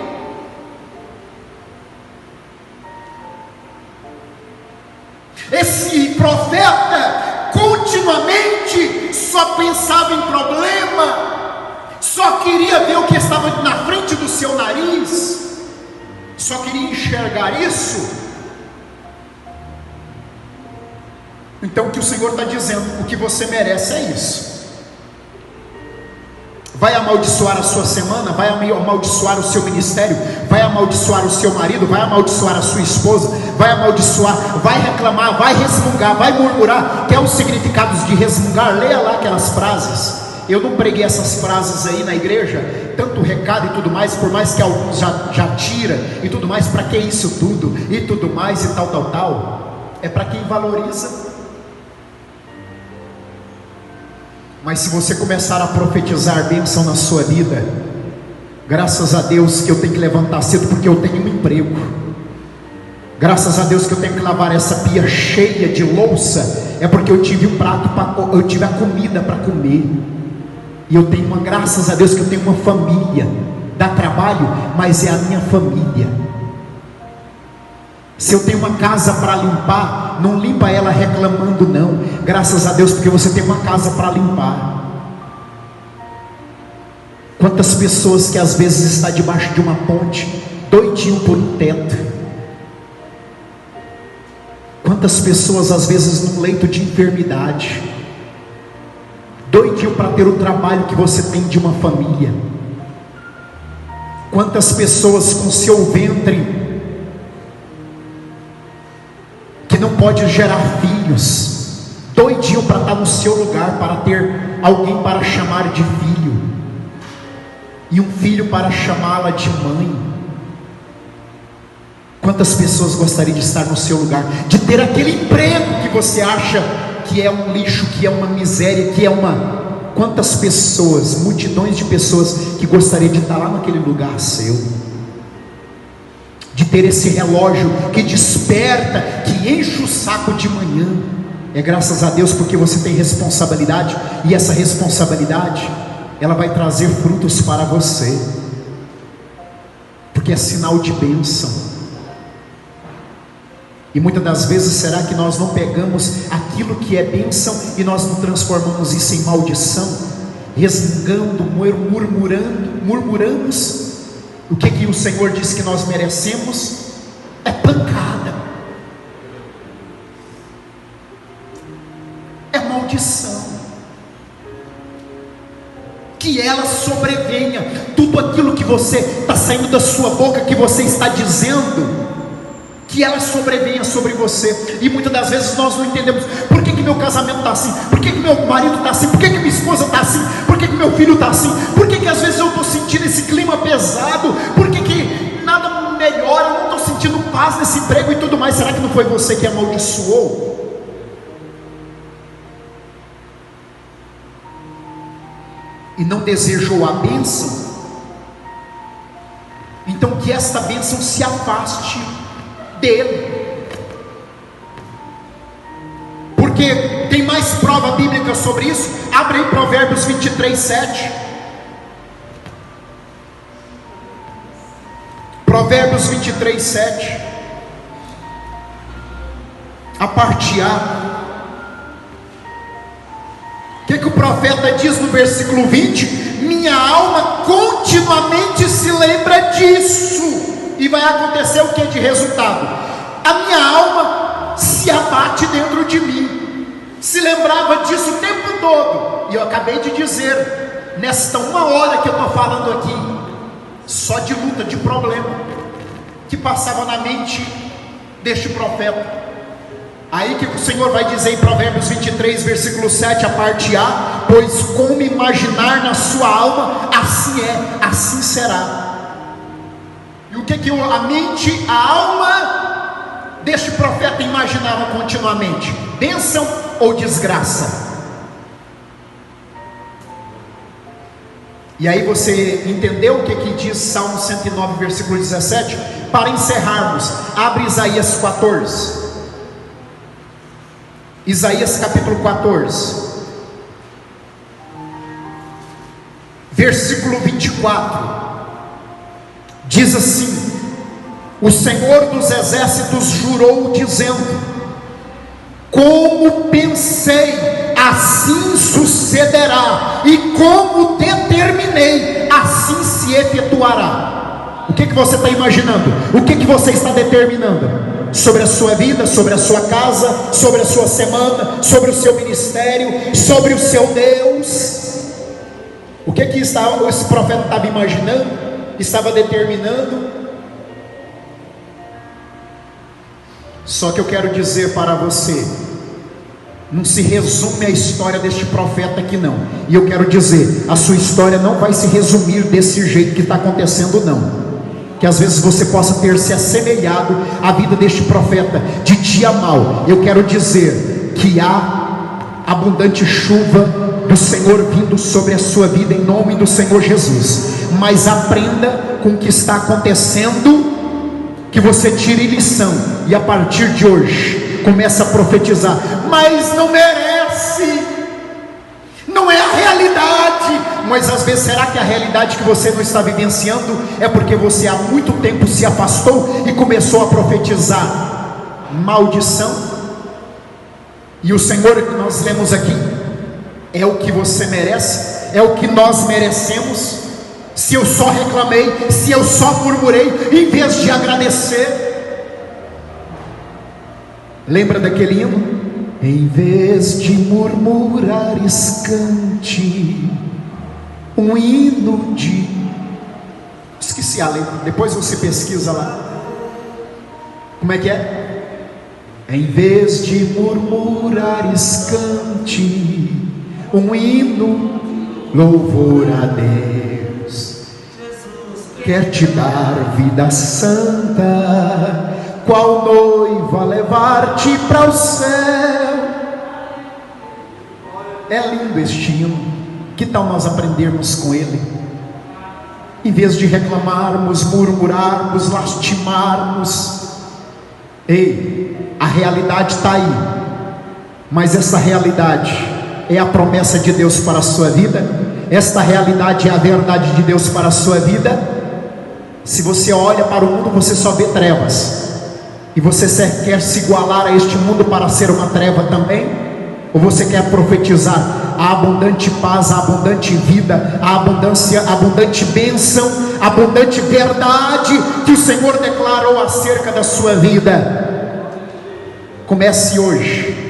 Esse profeta continuamente só pensava em problema, só queria ver o que estava na frente do seu nariz, só queria enxergar isso. Então o que o Senhor está dizendo, o que você merece é isso. Vai amaldiçoar a sua semana, vai amaldiçoar o seu ministério, vai amaldiçoar o seu marido, vai amaldiçoar a sua esposa, vai amaldiçoar, vai reclamar, vai resmungar, vai murmurar. Quer os significados de resmungar? Leia lá aquelas frases. Eu não preguei essas frases aí na igreja, tanto recado e tudo mais, por mais que alguns já tira e tudo mais. Para que isso tudo e tudo mais e tal? É para quem valoriza. Mas se você começar a profetizar bênção na sua vida, graças a Deus que eu tenho que levantar cedo porque eu tenho um emprego, graças a Deus que eu tenho que lavar essa pia cheia de louça, é porque eu tive um prato, eu tive a comida para comer, e eu tenho graças a Deus que eu tenho uma família, dá trabalho, mas é a minha família. Se eu tenho uma casa para limpar, não limpa ela reclamando não, graças a Deus porque você tem uma casa para limpar. Quantas pessoas que às vezes está debaixo de uma ponte, doidinho por um teto. Quantas pessoas às vezes num leito de enfermidade, doidinho para ter o trabalho que você tem de uma família. Quantas pessoas com seu ventre que não pode gerar filhos, doidinho para estar no seu lugar, para ter alguém para chamar de filho, e um filho para chamá-la de mãe. Quantas pessoas gostariam de estar no seu lugar, de ter aquele emprego que você acha que é um lixo, que é uma miséria, que é uma... Quantas pessoas, multidões de pessoas que gostariam de estar lá naquele lugar seu, de ter esse relógio que desperta, que enche o saco de manhã. É graças a Deus porque você tem responsabilidade, e essa responsabilidade, ela vai trazer frutos para você, porque é sinal de bênção. E muitas das vezes, será que nós não pegamos aquilo que é bênção e nós não transformamos isso em maldição? Resmungando, murmuramos. O que o Senhor disse que nós merecemos? É pancada, é maldição. Que ela sobrevenha, tudo aquilo que você está saindo da sua boca, que você está dizendo, que ela sobrevenha sobre você. E muitas das vezes nós não entendemos, por que meu casamento está assim, por que meu marido está assim, por que minha esposa está assim, por que meu filho está assim, por que às vezes eu estou sentindo esse clima pesado, por que nada melhora, eu não estou sentindo paz nesse emprego e tudo mais. Será que não foi você que amaldiçoou? E não desejou a bênção? Então que esta bênção se afaste dele. porque tem mais prova bíblica sobre isso. Abre aí Provérbios 23, 7. Provérbios 23, 7. A parte A. O que o profeta diz no versículo 20? Minha alma continuamente se lembra disso. E vai acontecer o que de resultado? A minha alma se abate dentro de mim. Se lembrava disso o tempo todo. E eu acabei de dizer, nesta 1 hora que eu estou falando aqui, só de luta, de problema, que passava na mente deste profeta. Aí que o Senhor vai dizer em Provérbios 23, versículo 7, a parte A: pois como imaginar na sua alma, assim é, assim será. E o que a mente, a alma deste profeta imaginava continuamente? Bênção ou desgraça? E aí você entendeu o que diz Salmo 109, versículo 17? Para encerrarmos, abre Isaías 14. Isaías capítulo 14, versículo 24, diz assim: o Senhor dos exércitos jurou dizendo: como pensei, assim sucederá, e como determinei, assim se efetuará. O que você está imaginando? O que você está determinando? Sobre a sua vida, sobre a sua casa, sobre a sua semana, sobre o seu ministério, sobre o seu Deus. O que esse profeta estava imaginando? Estava determinando? Só que eu quero dizer para você, não se resume a história deste profeta aqui não. E eu quero dizer, a sua história não vai se resumir desse jeito que está acontecendo não. Que às vezes você possa ter se assemelhado à vida deste profeta de dia mal. Eu quero dizer que há abundante chuva do Senhor vindo sobre a sua vida em nome do Senhor Jesus. Mas aprenda com o que está acontecendo, que você tire lição e a partir de hoje comece a profetizar. Mas não merece, não é a realidade. Mas às vezes, será que a realidade que você não está vivenciando é porque você há muito tempo se afastou e começou a profetizar maldição? E o Senhor que nós lemos aqui é o que você merece, é o que nós merecemos. Se eu só reclamei, se eu só murmurei, em vez de agradecer. Lembra daquele hino? Em vez de murmurares, cante um hino de... Esqueci a letra, depois você pesquisa lá. Como é que é? Em vez de murmurares, cante um hino, louvor a Deus. Quer te dar vida santa, qual noiva levar-te para o céu. É lindo este hino. Que tal nós aprendermos com ele? Em vez de reclamarmos, murmurarmos, lastimarmos. Ei, a realidade está aí. Mas essa realidade é a promessa de Deus para a sua vida. Esta realidade é a verdade de Deus para a sua vida. Se você olha para o mundo, você só vê trevas. E você quer se igualar a este mundo para ser uma treva também? Ou você quer profetizar a abundante paz, a abundante vida, a abundante bênção, a abundante verdade que o Senhor declarou acerca da sua vida? Comece hoje.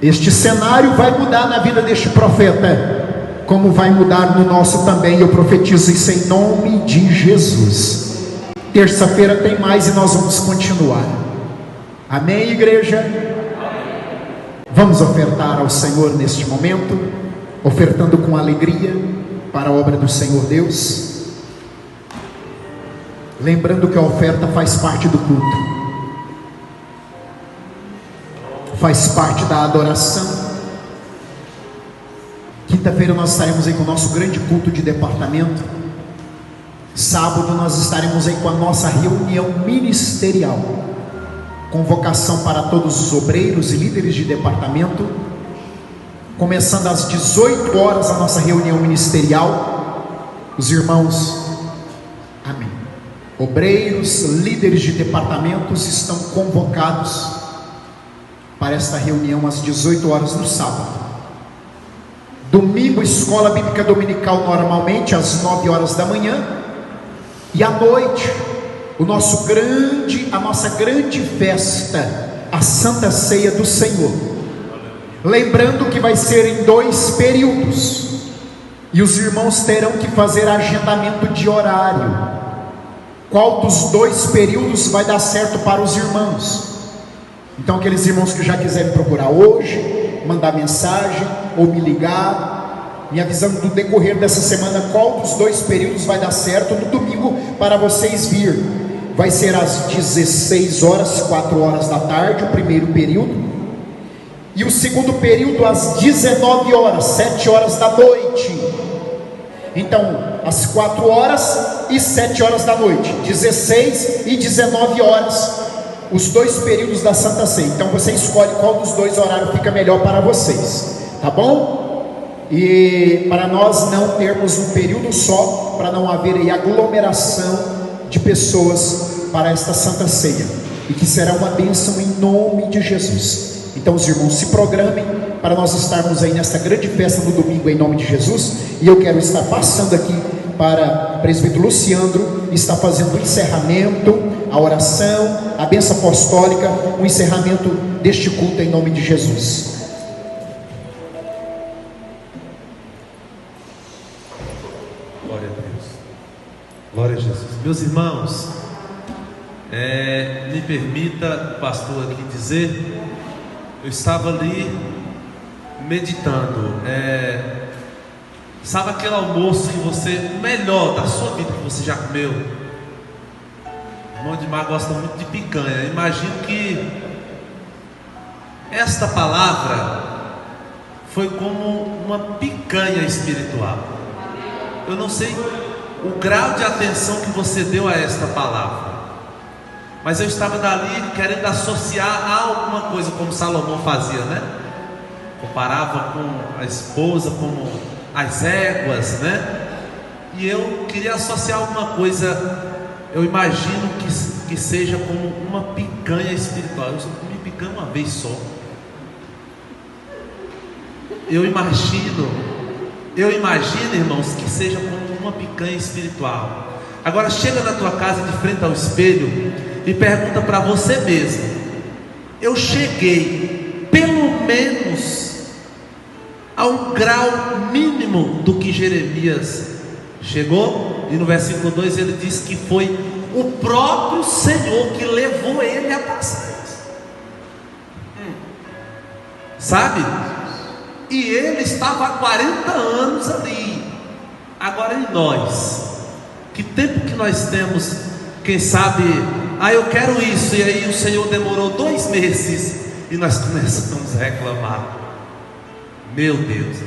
Este cenário vai mudar na vida deste profeta, como vai mudar no nosso também. Eu profetizo isso em nome de Jesus. Terça-feira tem mais e nós vamos continuar. Amém, igreja? Vamos ofertar ao Senhor neste momento, ofertando com alegria para a obra do Senhor Deus. Lembrando que a oferta faz parte do culto, faz parte da adoração. Quinta-feira nós estaremos aí com o nosso grande culto de departamento. Sábado nós estaremos aí com a nossa reunião ministerial. convocação para todos os obreiros e líderes de departamento, começando às 18 horas a nossa reunião ministerial. Os irmãos, amém, obreiros, líderes de departamentos estão convocados para esta reunião às 18 horas no sábado. Domingo, escola bíblica dominical normalmente às 9 horas da manhã, e à noite a nossa grande festa, a Santa Ceia do Senhor. Lembrando que vai ser em 2 períodos, e os irmãos terão que fazer agendamento de horário. Qual dos 2 períodos vai dar certo para os irmãos? Então aqueles irmãos que já quiserem procurar hoje, mandar mensagem ou me ligar, me avisando do decorrer dessa semana qual dos 2 períodos vai dar certo no domingo para vocês vir. Vai ser às 16 horas, 4 horas da tarde, o primeiro período, e o segundo período às 19 horas, 7 horas da noite. Então, às 4 horas e 7 horas da noite, 16 e 19 horas, os 2 períodos da Santa Ceia. Então você escolhe qual dos 2 horários fica melhor para vocês, tá bom? E para nós não termos um período só, para não haver aí aglomeração de pessoas para esta Santa Ceia, e que será uma bênção em nome de Jesus. Então os irmãos se programem para nós estarmos aí nesta grande festa no domingo em nome de Jesus. E eu quero estar passando aqui para o presbítero Luciandro, está fazendo o encerramento, a oração, a bênção apostólica, o encerramento deste culto em nome de Jesus. Glória a Deus, glória a Jesus. Meus irmãos, me permita, o pastor aqui dizer, eu estava ali meditando, sabe aquele almoço que você, melhor da sua vida que você já comeu? O irmão de Mar gosta muito de picanha. Eu imagino que esta palavra foi como uma picanha espiritual. Eu não sei o grau de atenção que você deu a esta palavra, mas eu estava dali querendo associar a alguma coisa, como Salomão fazia, né? Comparava com a esposa, como as éguas, né? E eu queria associar alguma coisa. Eu imagino que seja como uma picanha espiritual. Eu só comi picanha uma vez só. Eu imagino, irmãos, que seja como uma picanha espiritual. Agora chega na tua casa de frente ao espelho e pergunta para você mesmo: eu cheguei pelo menos a um grau mínimo do que Jeremias chegou? E no versículo 2 ele diz que foi o próprio Senhor que levou ele a passar isso. Sabe? E ele estava há 40 anos ali. Agora em nós, que tempo que nós temos, quem sabe, eu quero isso, e aí o Senhor demorou 2 meses e nós começamos a reclamar. Meu Deus,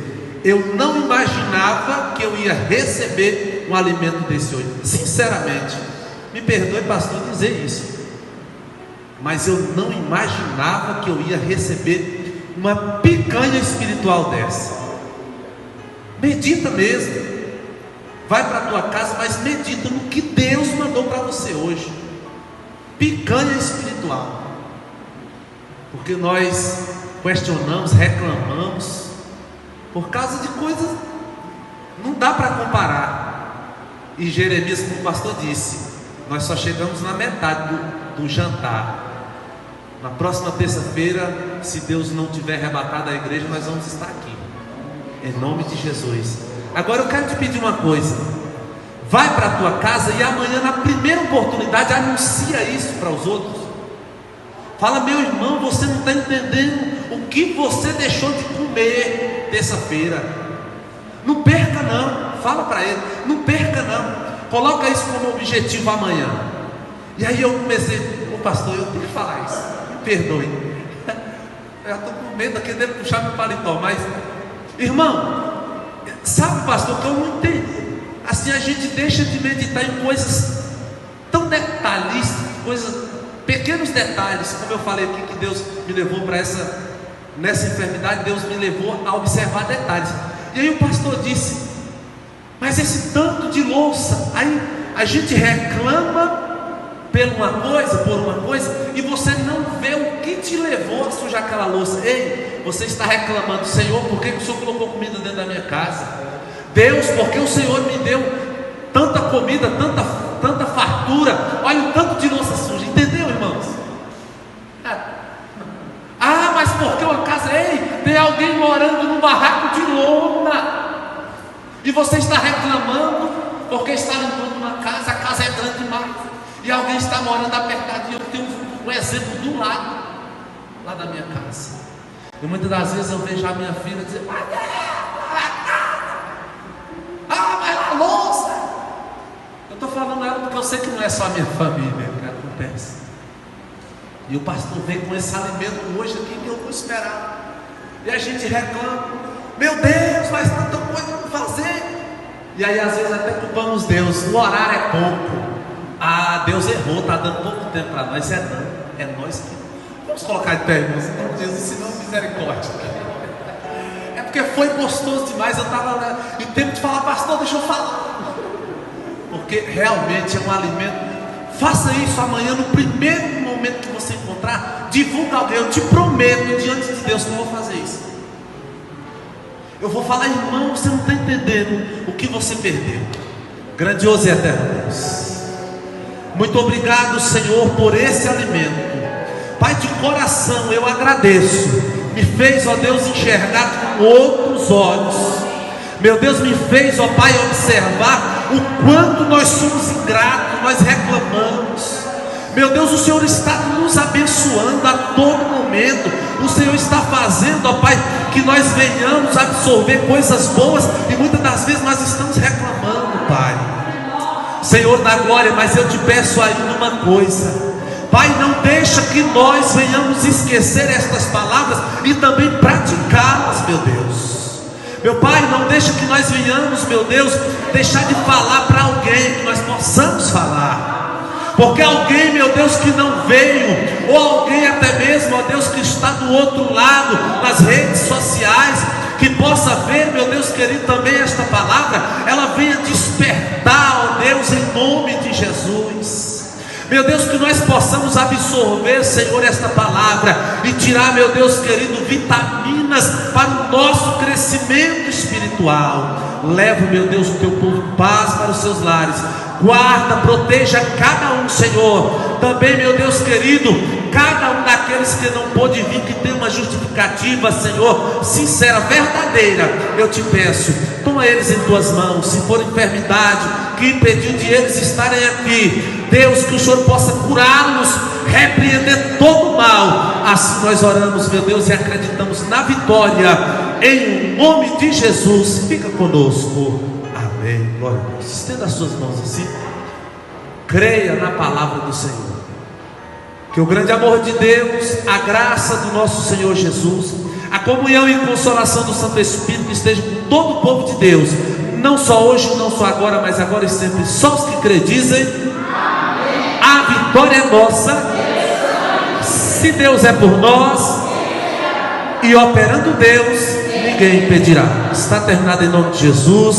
eu não imaginava que eu ia receber um alimento desse hoje. Sinceramente, me perdoe, pastor, dizer isso, mas eu não imaginava que eu ia receber uma picanha espiritual dessa. Medita mesmo, vai para a tua casa, mas medita no que Deus mandou para você hoje. Picanha espiritual, porque nós questionamos, reclamamos por causa de coisas, não dá para comparar. E Jeremias, como o pastor disse, nós só chegamos na metade do jantar. Na próxima terça-feira, se Deus não tiver arrebatado a igreja, nós vamos estar aqui, em nome de Jesus. Agora eu quero te pedir uma coisa: vai para a tua casa e amanhã, na primeira oportunidade, anuncia isso para os outros. Fala: meu irmão, você não está entendendo o que você deixou de comer terça-feira. Não perca não, fala para ele, não perca não, coloca isso como objetivo amanhã. E aí eu comecei: ô pastor, eu tenho que falar isso, me perdoe, eu estou com medo aqui, devo puxar meu paletó, mas irmão, sabe, pastor, que eu não entendi. Assim a gente deixa de meditar em coisas tão detalhistas, coisas pequenos detalhes, como eu falei aqui, que Deus me levou para nessa enfermidade, Deus me levou a observar detalhes. E aí o pastor disse: mas esse tanto de louça, aí a gente reclama por uma coisa, e você não vê o que te levou a sujar aquela louça. Ei, você está reclamando: Senhor, por que o Senhor colocou comida dentro da minha casa? Deus, por que o Senhor me deu tanta comida, tanta fartura? Olha o tanto de louça suja, entendeu, irmãos? Ah, mas porque uma casa, ei, tem alguém morando num barraco de lona, e você está reclamando porque está limpando uma casa, a casa é grande demais, e alguém está morando apertado. E eu tenho um exemplo do lado, lá da minha casa. E muitas das vezes eu vejo a minha filha dizer: mas a louça. Eu estou falando ela porque eu sei que não é só a minha família que acontece. E o pastor vem com esse alimento hoje aqui que eu vou esperar. E a gente reclama: meu Deus, mas tanta coisa para fazer. E aí às vezes até culpamos Deus: o horário é pouco. Ah, Deus errou, está dando pouco tempo para nós. É nós que... Vamos colocar de pé, irmãos, em nome de Jesus, senão misericórdia. É porque foi gostoso demais. Eu estava lá e tempo de falar: pastor, deixa eu falar. Porque realmente é um alimento. Faça isso amanhã, no primeiro momento que você encontrar, divulga alguém. Eu te prometo diante de Deus que eu vou fazer isso. Eu vou falar: irmão, você não está entendendo o que você perdeu. Grandioso e eterno Deus, muito obrigado, Senhor, por esse alimento. Pai, de coração eu agradeço. Me fez, ó Deus, enxergar com outros olhos. Meu Deus, me fez, ó Pai, observar o quanto nós somos ingratos, nós reclamamos. Meu Deus, o Senhor está nos abençoando a todo momento. O Senhor está fazendo, ó Pai, que nós venhamos absorver coisas boas, e muitas das vezes nós estamos reclamando, Pai. Senhor da glória, mas eu te peço ainda uma coisa, Pai, não deixa que nós venhamos esquecer estas palavras e também praticá-las, meu Deus. Meu Pai, não deixa que nós venhamos, meu Deus, deixar de falar para alguém, que nós possamos falar. Porque alguém, meu Deus, que não veio, ou alguém até mesmo, ó Deus, que está do outro lado, nas redes sociais, que possa ver, meu Deus querido, também esta palavra, ela venha despertar, ó Deus, em nome de Jesus. Meu Deus, que nós possamos absorver, Senhor, esta palavra e tirar, meu Deus querido, vitaminas para o nosso crescimento espiritual. Leva, meu Deus, o teu povo em paz para os seus lares. Guarda, proteja cada um, Senhor. Também, meu Deus querido, cada um daqueles que não pôde vir, que tem uma justificativa, Senhor, sincera, verdadeira, eu te peço, toma eles em tuas mãos. Se for enfermidade que impediu de eles estarem aqui, Deus, que o Senhor possa curá-los, repreender todo o mal. Assim nós oramos, meu Deus, e acreditamos na vitória, em nome de Jesus. Fica conosco, amém. Glória a Deus. Estenda as suas mãos assim. Creia na palavra do Senhor. Que o grande amor de Deus, a graça do nosso Senhor Jesus, a comunhão e consolação do Santo Espírito esteja com todo o povo de Deus, não só hoje, não só agora, mas agora e sempre. Só os que credizem. Amém. A vitória é nossa. Se Deus é por nós, e operando Deus, ninguém impedirá. Está terminado em nome de Jesus.